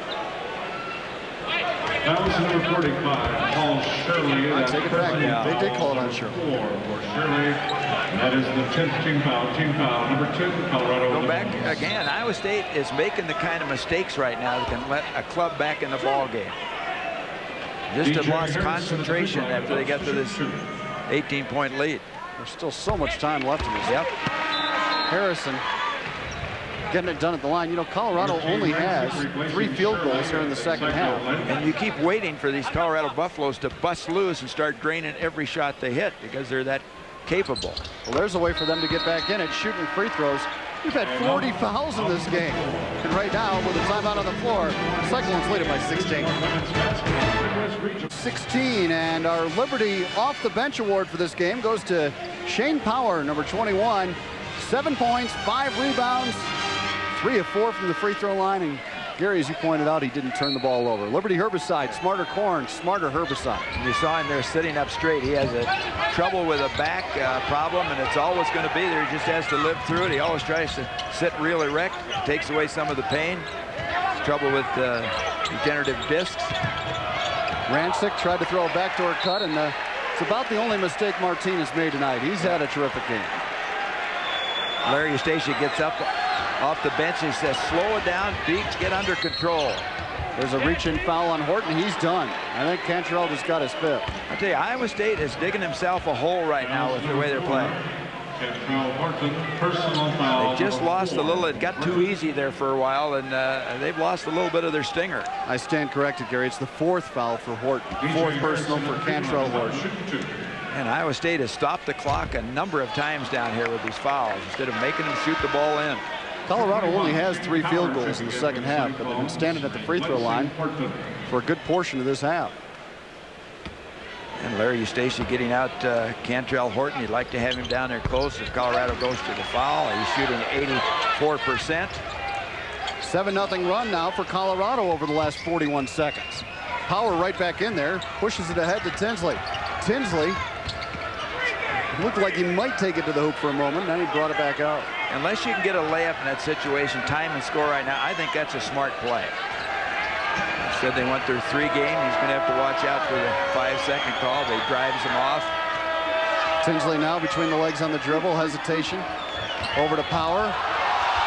That was number 45, Paul Shirley. I take it back. Yeah. They did call it on Shirley. 4 for Shirley. That is the 10th team foul. Team foul number 2, Colorado. Go back again. Iowa State is making the kind of mistakes right now that can let a club back in the ball game. Just have lost concentration after they got to this 18-point lead. There's still so much time left in this. Yep. Harrison getting it done at the line. You know, Colorado only has 3 field goals here in the second half. And you keep waiting for these Colorado Buffaloes to bust loose and start draining every shot they hit because they're that capable. Well, there's a way for them to get back in it, shooting free throws. We've had 40 fouls in this game. And right now, with a timeout on the floor, Cyclones lead it by 16. 16, and our Liberty off the bench award for this game goes to Shane Power, number 21. 7 points, 5 rebounds, 3 of 4 from the free throw line. And Gary, as you pointed out, he didn't turn the ball over. Liberty herbicide, smarter corn, smarter herbicide. You saw him there sitting up straight. He has a trouble with a back problem, and it's always going to be there. He just has to live through it. He always tries to sit real erect, takes away some of the pain. Trouble with degenerative discs. Rancik tried to throw a backdoor cut, and it's about the only mistake Martinez made tonight. He's had a terrific game. Larry Eustace gets up off the bench and he says, slow it down, Beeks, get under control. There's a reach-in foul on Horton. He's done. I think Cantrell just got his fifth. I tell you, Iowa State is digging himself a hole right now with the way they're playing. They just lost a little. It got too easy there for a while, and they've lost a little bit of their stinger. I stand corrected, Gary. It's the fourth foul for Horton. Fourth personal for Cantrell Horton. And Iowa State has stopped the clock a number of times down here with these fouls instead of making them shoot the ball in. Colorado only has 3 field goals in the second half, but they've been standing at the free throw line for a good portion of this half. And Larry Eustace getting out Cantrell Horton. You'd like to have him down there close if Colorado goes to the foul. He's shooting 84%. 7-0 run now for Colorado over the last 41 seconds. Power right back in there, pushes it ahead to Tinsley. Tinsley looked like he might take it to the hoop for a moment, then he brought it back out. Unless you can get a layup in that situation, time and score right now, I think that's a smart play. Said they went their 3 game. He's going to have to watch out for the 5-second call. They drives him off. Tinsley now between the legs on the dribble. Hesitation. Over to Power.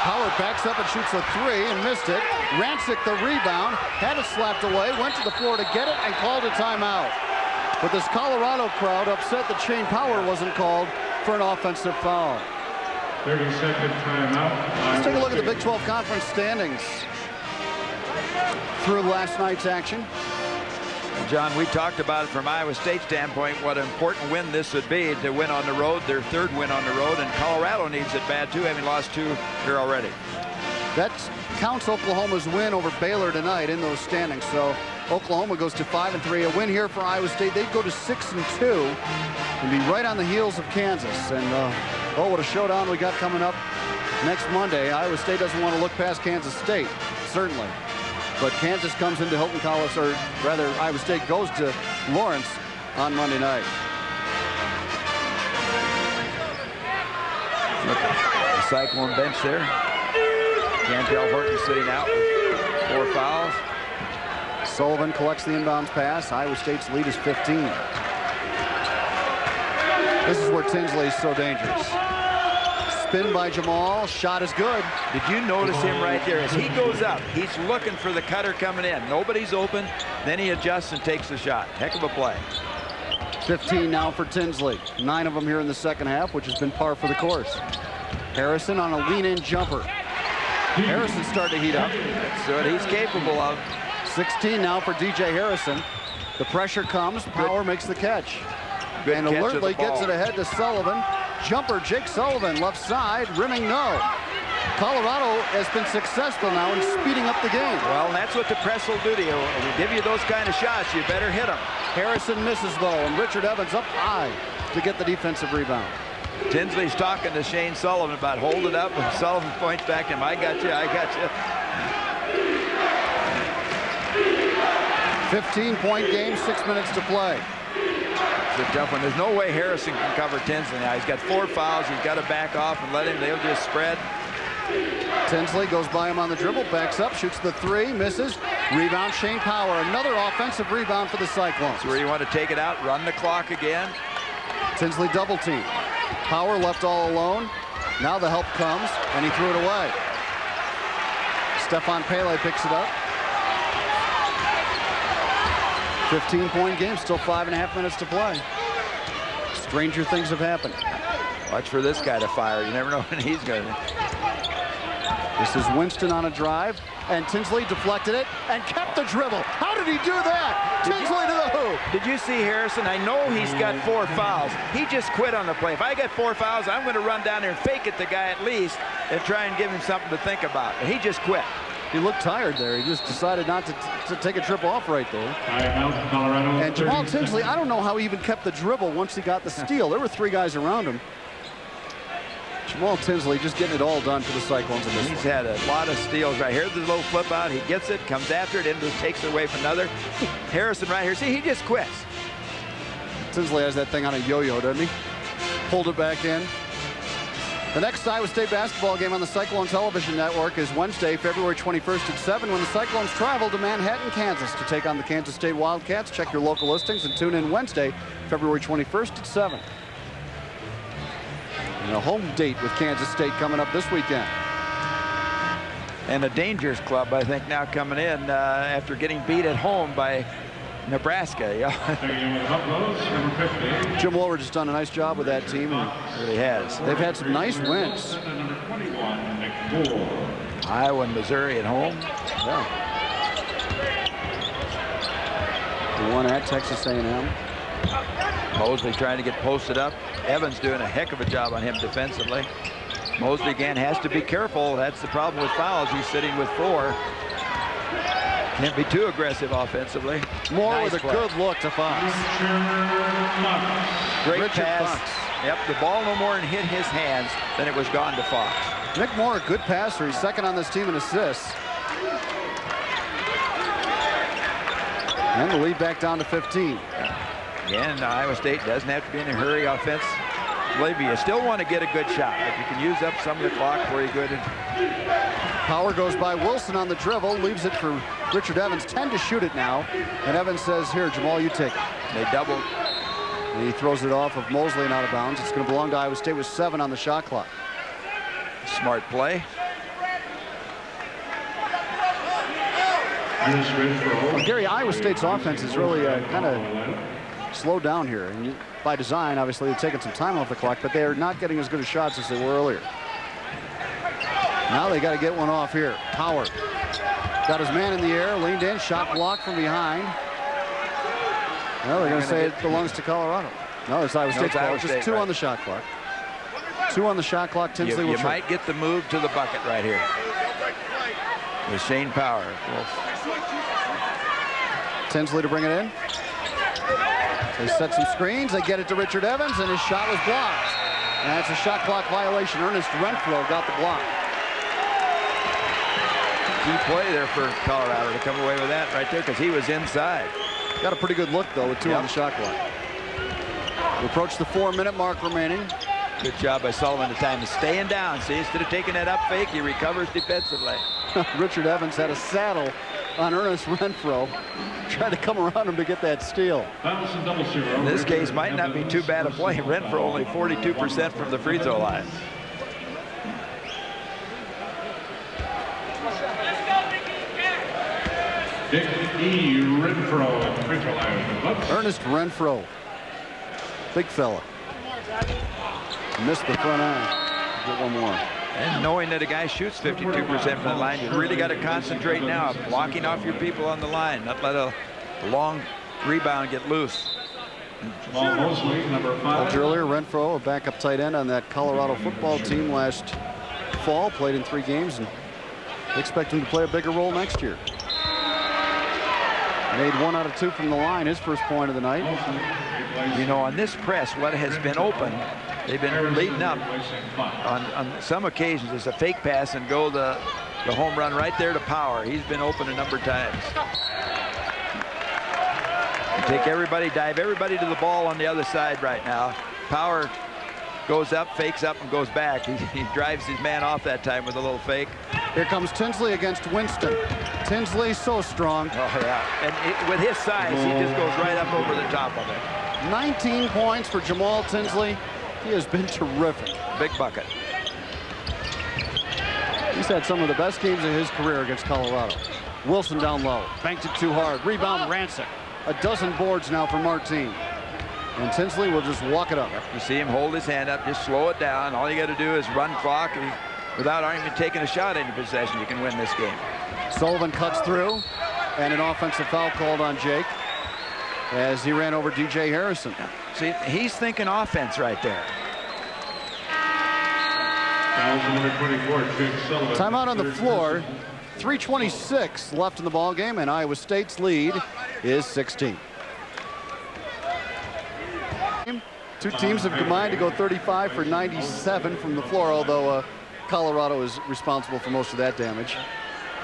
Power backs up and shoots a 3 and missed it. Rancik the rebound. Had it slapped away. Went to the floor to get it and called a timeout. But this Colorado crowd upset that Shane Power wasn't called for an offensive foul. 30-second timeout. Let's take a look at the Big 12 Conference standings through last night's action. John, we talked about it from Iowa State's standpoint, what an important win this would be to win on the road, their 3rd win on the road, and Colorado needs it bad too, having lost 2 here already. That counts Oklahoma's win over Baylor tonight in those standings. So Oklahoma goes to 5-3. A win here for Iowa State, they'd go to 6-2 and be right on the heels of Kansas. And oh, what a showdown we got coming up next Monday. Iowa State doesn't want to look past Kansas State, certainly. But Kansas comes into Hilton College, or rather Iowa State goes to Lawrence on Monday night. Look at the Cyclone bench there. Cantrell Horton sitting out with 4 fouls. Sullivan collects the inbounds pass. Iowa State's lead is 15. This is where Tinsley is so dangerous. Spin by Jamaal. Shot is good. Did you notice him right there? As he goes up, he's looking for the cutter coming in. Nobody's open. Then he adjusts and takes the shot. Heck of a play. 15 now for Tinsley. 9 of them here in the second half, which has been par for the course. Harrison on a lean-in jumper. Harrison starting to heat up. That's what he's capable of. 16 now for DJ Harrison. The pressure comes. Power makes the catch. Good and catch of alertly the ball. gets it ahead to Sullivan. Jumper, Jake Sullivan, left side, rimming no. Colorado has been successful now in speeding up the game. Well, and that's what the press will do to you. When we give you those kind of shots, you better hit them. Harrison misses though, and Richard Evans up high to get the defensive rebound. Tinsley's talking to Shane Sullivan about hold it up, and Sullivan points back to him, I got you, I got you. 15-point game, 6 minutes to play. It's a tough one. There's no way Harrison can cover Tinsley now. He's got 4 fouls. He's got to back off and let him. They'll just spread. Tinsley goes by him on the dribble, backs up, shoots the 3, misses. Rebound, Shane Power. Another offensive rebound for the Cyclones. That's where you want to take it out, run the clock again. Tinsley double team. Power left all alone. Now the help comes, and he threw it away. Stefan Pele picks it up. 15-point game, still 5.5 minutes to play. Stranger things have happened. Watch for this guy to fire. You never know when he's going to. This is Winston on a drive, and Tinsley deflected it and kept the dribble. How did he do that? Tinsley to the hoop. Did you see Harrison? I know he's got 4 fouls. He just quit on the play. If I get 4 fouls, I'm going to run down there and fake it the guy at least and try and give him something to think about. But he just quit. He looked tired there. He just decided not to take a trip off right there. Colorado. And Jamaal Tinsley, I don't know how he even kept the dribble once he got the steal. There were 3 guys around him. Jamaal Tinsley just getting it all done for the Cyclones in this He's one. had a lot of steals right here. The little flip out. He gets it, comes after it, takes it away from another. Harrison right here. See, he just quits. Tinsley has that thing on a yo-yo, doesn't he? Pulled it back in. The next Iowa State basketball game on the Cyclone Television Network is Wednesday, February 21st at 7 when the Cyclones travel to Manhattan, Kansas to take on the Kansas State Wildcats. Check your local listings and tune in Wednesday, February 21st at 7. And a home date with Kansas State coming up this weekend. And a dangerous club, I think, now coming in after getting beat at home by Nebraska. Yeah. Jim Woolridge has done a nice job with that team. And really has. They've had some nice wins. Iowa and Missouri at home. Yeah. The one at Texas A&M. Mosley trying to get posted up. Evans doing a heck of a job on him defensively. Mosley again has to be careful. That's the problem with fouls. He's sitting with 4. Can't be too aggressive offensively. Moore Nice with a play. good look to Fox. Great Richard pass. Fox. Yep, the ball no more than hit his hands than it was gone to Fox. Nick Moore, a good passer. He's second on this team in assists. And the lead back down to 15. Again, Iowa State doesn't have to be in a hurry offense. Believe me, you still want to get a good shot, but you can use up some of the clock very good. Power goes by Wilson on the dribble, leaves it for Richard Evans. 10 to shoot it now. And Evans says, here, Jamaal, you take it. They doubled. And he throws it off of Mosley and out of bounds. It's going to belong to Iowa State with 7 on the shot clock. Smart play. Well, Gary, Iowa State's offense is really kind of slowed down here. And by design, obviously, they're taking some time off the clock, but they are not getting as good a shots as they were earlier. Now they got to get one off here. Power got his man in the air, leaned in, shot blocked from behind. Well, they're going to say it belongs to Colorado. No, it's Iowa State. Just 2 on the shot clock. 2 on the shot clock. Tinsley will You might get the move to the bucket right here. With Shane Power. Tinsley to bring it in. They set some screens. They get it to Richard Evans, and his shot was blocked. And that's a shot clock violation. Ernest Renfro got the block. Key play there for Colorado to come away with that right there because he was inside. Got a pretty good look, though, with 2 on the shot clock. We approach the 4-minute mark remaining. Good job by Sullivan at the time. Staying down. See, instead of taking that up fake, he recovers defensively. Richard Evans had a saddle on Ernest Renfro. Tried to come around him to get that steal. In this case, might not be too bad a play. Renfro only 42% from the free throw line. Ernest Renfro. Big fella. Missed the front end. Get one more. And knowing that a guy shoots 52% from the line, you really got to concentrate now, blocking off your people on the line, not let a long rebound get loose. Told you earlier, Renfro, a backup tight end on that Colorado football team last fall, played in 3 games, and they expect him to play a bigger role next year. Made 1 out of 2 from the line, his first point of the night. You know, on this press, what has been open, they've been leading up on some occasions. It's a fake pass and go the home run right there to Power. He's been open a number of times. Take everybody, dive everybody to the ball on the other side right now. Power goes up, fakes up, and goes back. He drives his man off that time with a little fake. Here comes Tinsley against Winston. Tinsley so strong. Oh, yeah. And with his size, he just goes right up over the top of it. 19 points for Jamaal Tinsley. He has been terrific. Big bucket. He's had some of the best games of his career against Colorado. Wilson down low. Banked it too hard. Rebound Rancik. A dozen boards now for Martine. And Tinsley will just walk it up. You see him hold his hand up, just slow it down. All you got to do is run clock. And without even taking a shot into possession, you can win this game. Sullivan cuts through. And an offensive foul called on Jake as he ran over DJ Harrison. See, he's thinking offense right there. Timeout on the floor. 3:26 left in the ball game, and Iowa State's lead is 16. 2 teams have combined to go 35 for 97 from the floor, although Colorado is responsible for most of that damage.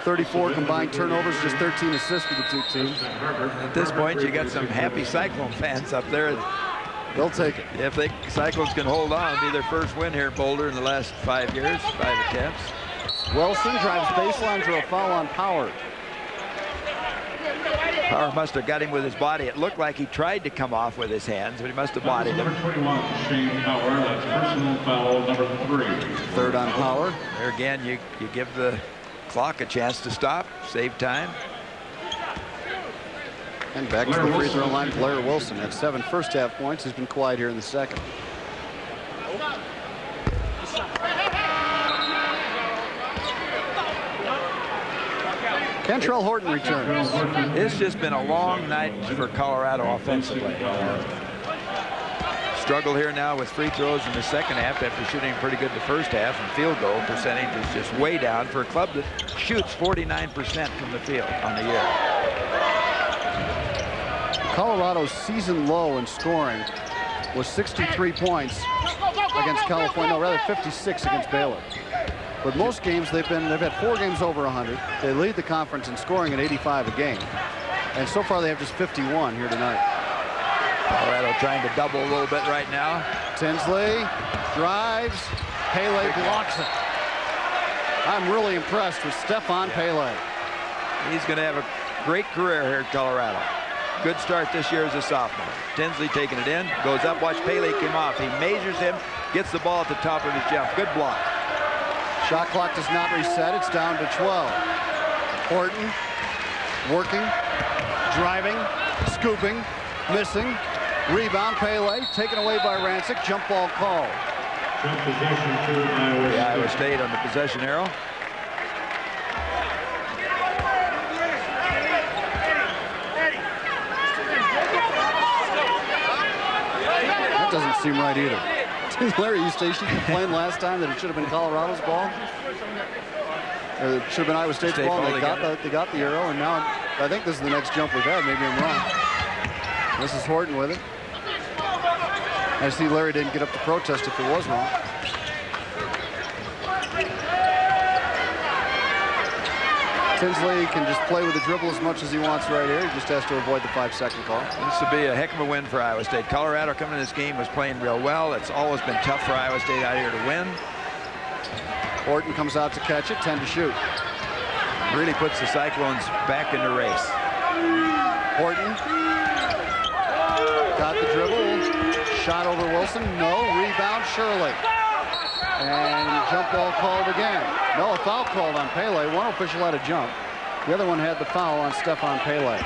34 combined turnovers, just 13 assists for the 2 teams. At this point, you got some happy Cyclone fans up there. They'll take it. If the Cyclones can hold on, it'll be their first win here in Boulder in the last 5 years, 5 attempts. Wilson drives baseline for a foul on Power. Power must have got him with his body. It looked like he tried to come off with his hands, but he must have bodied him. Number 21, Shane Power. That's personal foul number 3. Third on Power. There again, you give the clock a chance to stop, save time. And back to the free throw line, Blair Wilson had 7 first-half points. He's been quiet here in the second. Kentrell Horton returns. It's just been a long night for Colorado offensively. Struggle here now with free throws in the second half after shooting pretty good the first half, and field goal percentage is just way down for a club that shoots 49% from the field on the year. Colorado's season low in scoring was 63 points against California, no, rather 56 against Baylor. But most games they've had 4 games over 100. They lead the conference in scoring at 85 a game. And so far they have just 51 here tonight. Colorado trying to double a little bit right now. Tinsley drives. Pele blocks it. I'm really impressed with Stefan Pele. He's going to have a great career here at Colorado. Good start this year as a sophomore. Tinsley taking it in, goes up, watch Pele come off. He measures him, gets the ball at the top of his jump. Good block. Shot clock does not reset. It's down to 12. Horton working, driving, scooping, missing. Rebound, Pele taken away by Rancik. Jump ball call. Jump possession to Iowa State. Iowa State on the possession arrow. That doesn't seem right either. Larry Eustace complained last time that it should have been Colorado's ball. Or it should have been Iowa State's ball. They got the arrow, and now I think this is the next jump we've had. Maybe I'm wrong. This is Horton with it. I see Larry didn't get up to protest if it was wrong. Tinsley can just play with the dribble as much as he wants right here. He just has to avoid the 5-second call. This would be a heck of a win for Iowa State. Colorado coming in this game was playing real well. It's always been tough for Iowa State out here to win. Horton comes out to catch it, 10 to shoot. Really puts the Cyclones back in the race. Horton got the dribble. Shot over Wilson. No. Rebound, Shirley. And jump ball called again. No, a foul called on Pele. One official had a jump. The other one had the foul on Stefan Pele.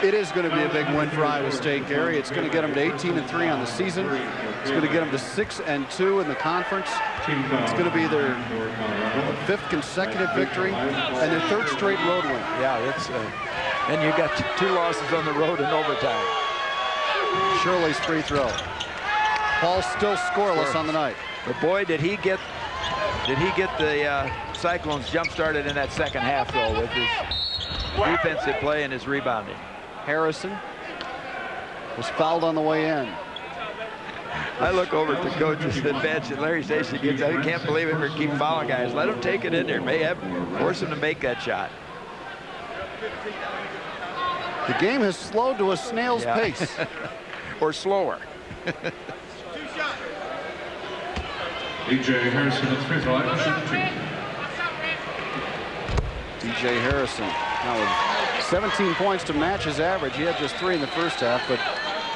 It is going to be a big win for Iowa State, Gary. It's going to get them to 18-3 on the season. It's going to get them to 6-2 in the conference. It's going to be their 5th consecutive victory and their 3rd straight road win. Yeah, it's and you got 2 losses on the road in overtime. Shirley's free throw. Ball still scoreless on the night. But boy, did he get the Cyclones jump started in that second half though with his defensive play and his rebounding. Harrison was fouled on the way in. I look over at the coaches at the bench, and Larry Stacey gets out. He can't believe it. We keep fouling guys. Let him take it in there. May have force him to make that shot. The game has slowed to a snail's pace. Or slower. DJ Harrison at free throw line, shooting 2. DJ Harrison now with 17 points to match his average. He had just 3 in the first half, but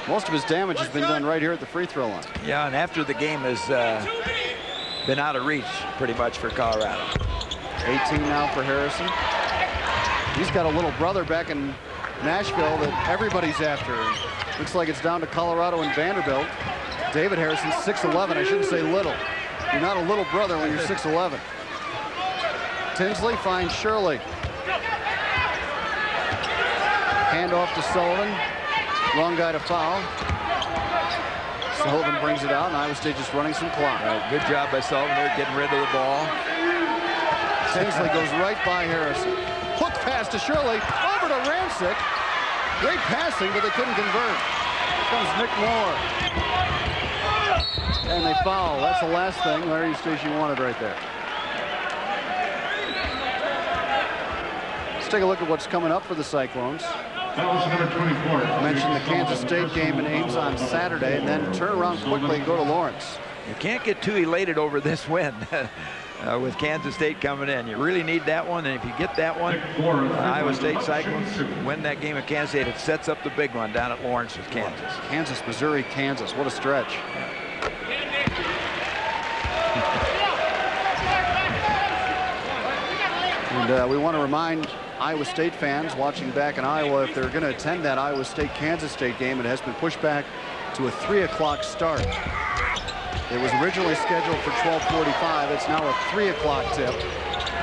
most of his damage has been done right here at the free throw line. Yeah, and after the game has been out of reach pretty much for Colorado. 18 now for Harrison. He's got a little brother back in Nashville that everybody's after. Looks like it's down to Colorado and Vanderbilt. David Harrison, 6'11". I shouldn't say little. You're not a little brother when you're 6'11". Tinsley finds Shirley. Hand off to Sullivan. Wrong guy to foul. Sullivan brings it out, and Iowa State just running some clock. Good job by Sullivan there, getting rid of the ball. Tinsley goes right by Harrison. Hook pass to Shirley. Over to Rancik. Great passing, but they couldn't convert. Here comes Nick Moore. And they foul. That's the last thing Larry Eustace wanted right there. Let's take a look at what's coming up for the Cyclones. That was number 24. Mentioned the Kansas State game in Ames on Saturday, and then turn around quickly and go to Lawrence. You can't get too elated over this win with Kansas State coming in. You really need that one, and if you get that one, Iowa State Cyclones win that game at Kansas State. It sets up the big one down at Lawrence with Kansas. Kansas, Missouri, Kansas. What a stretch. And we want to remind Iowa State fans watching back in Iowa, if they're going to attend that Iowa State-Kansas State game, it has been pushed back to a 3 o'clock start. It was originally scheduled for 12:45. It's now a 3 o'clock tip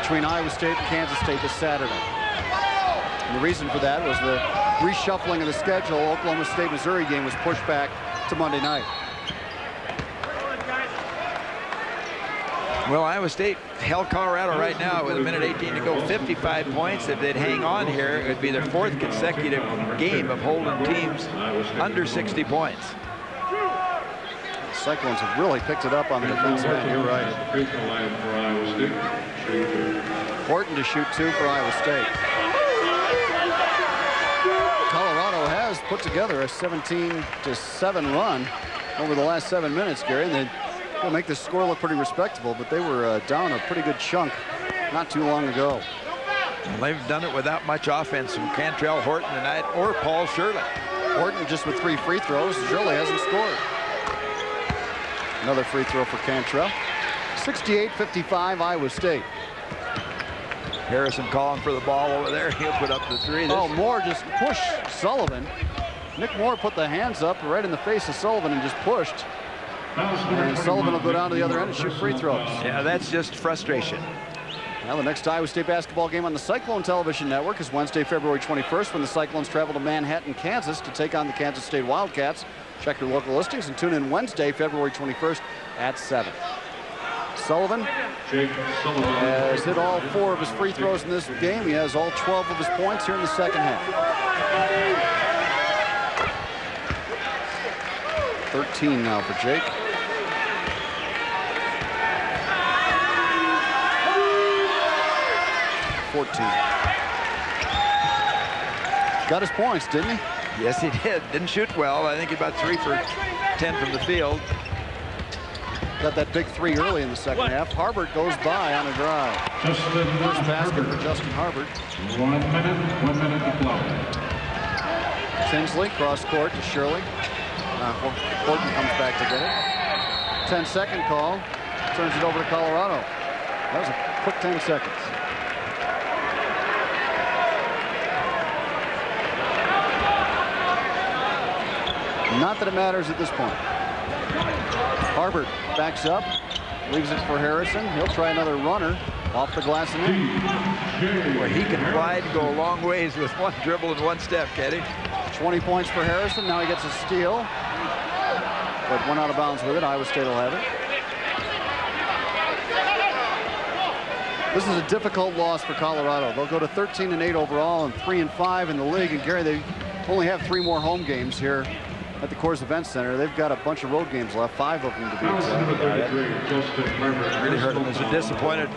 between Iowa State and Kansas State this Saturday. And the reason for that was the reshuffling of the schedule. Oklahoma State-Missouri game was pushed back to Monday night. Well, Iowa State held Colorado right now with 1:18 to go, 55 points. If they'd hang on here, it would be their 4th consecutive game of holding teams under 60 points. The Cyclones have really picked it up on the defensive end. You're right. Important to shoot 2 for Iowa State. Colorado has put together a 17-7 run over the last 7 minutes, Gary, and they'll make this score look pretty respectable, but they were down a pretty good chunk not too long ago. Well, they've done it without much offense from Cantrell, Horton tonight, or Paul Shirley. Horton just with 3 free throws. Shirley hasn't scored. Another free throw for Cantrell. 68-55 Iowa State. Harrison calling for the ball over there. He'll put up the 3. Oh, Moore just pushed Sullivan. Nick Moore put the hands up right in the face of Sullivan and just pushed. And Sullivan will go down to the other end and shoot free throws. Yeah, that's just frustration. Now the next Iowa State basketball game on the Cyclone Television Network is Wednesday, February 21st, when the Cyclones travel to Manhattan, Kansas to take on the Kansas State Wildcats. Check your local listings and tune in Wednesday, February 21st at 7. Sullivan has hit all 4 of his free throws in this game. He has all 12 of his points here in the second half. 13 now for Jake. Got his points, didn't he? Yes, he did. Didn't shoot well. I think about 3 for 10 from the field. Got that big 3 early in the second half. Harbert goes by on a drive. First basket for Justin Harbert. 1 minute to play. Tinsley cross court to Shirley. Horton comes back to get it. 10-second call. Turns it over to Colorado. That was a quick 10 seconds. Not that it matters at this point. Harbert backs up, leaves it for Harrison. He'll try another runner off the glass and in. Well, he can glide and go a long ways with 1 dribble and 1 step, can he? 20 points for Harrison. Now he gets a steal. But 1 out of bounds with it. Iowa State will have it. This is a difficult loss for Colorado. They'll go to 13-8 overall and 3-5 in the league. And Gary, they only have 3 more home games here at the Coors Event Center. They've got a bunch of road games left, 5 of them to be exact. Really hurt them. There's a disappointed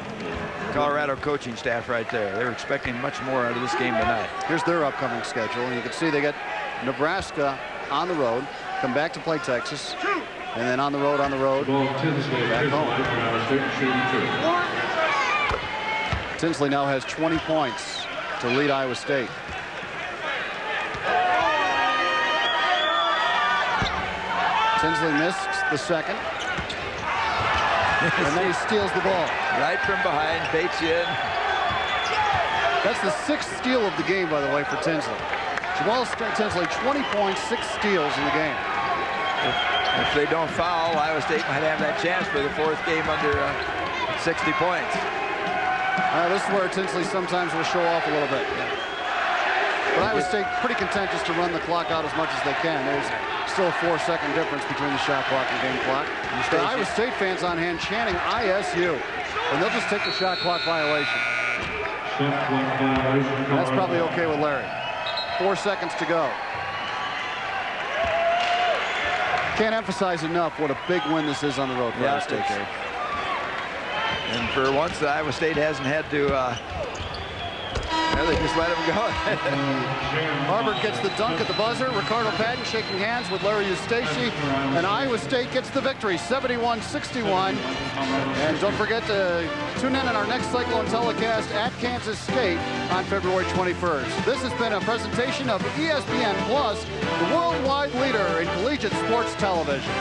Colorado coaching staff right there. They were expecting much more out of this game tonight. Here's their upcoming schedule, and you can see they get Nebraska on the road, come back to play Texas, and then on the road, back home. Tinsley now has 20 points to lead Iowa State. Tinsley missed the second. And then he steals the ball. Right from behind, baits you in. That's the 6th steal of the game, by the way, for Tinsley. Jamaal Tinsley, 20 points, 6 steals in the game. If they don't foul, Iowa State might have that chance for the 4th game under 60 points. This is where Tinsley sometimes will show off a little bit. But Iowa State pretty content just to run the clock out as much as they can. There's still a 4-second difference between the shot clock and game clock. The Iowa State fans on hand chanting ISU, and they'll just take the shot clock violation. That's probably okay with Larry. 4 seconds to go. Can't emphasize enough what a big win this is on the road for Iowa State. And for once, Iowa State hasn't had to they just let him go. Harbert gets the dunk at the buzzer. Ricardo Patton shaking hands with Larry Eustace. And Iowa State gets the victory, 71-61. And don't forget to tune in on our next Cyclone telecast at Kansas State on February 21st. This has been a presentation of ESPN Plus, the worldwide leader in collegiate sports television.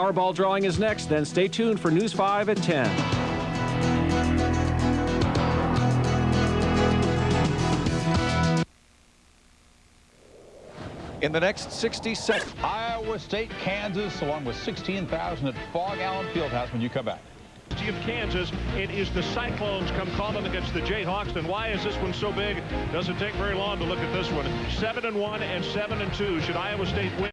Powerball drawing is next, then stay tuned for News 5 at 10. In the next 60 seconds, Iowa State, Kansas, along with 16,000 at Fog Allen Fieldhouse when you come back. Of Kansas, it is the Cyclones come calling against the Jayhawks. And why is this one so big? Doesn't take very long to look at this one. 7-1 and 7-2. Should Iowa State win?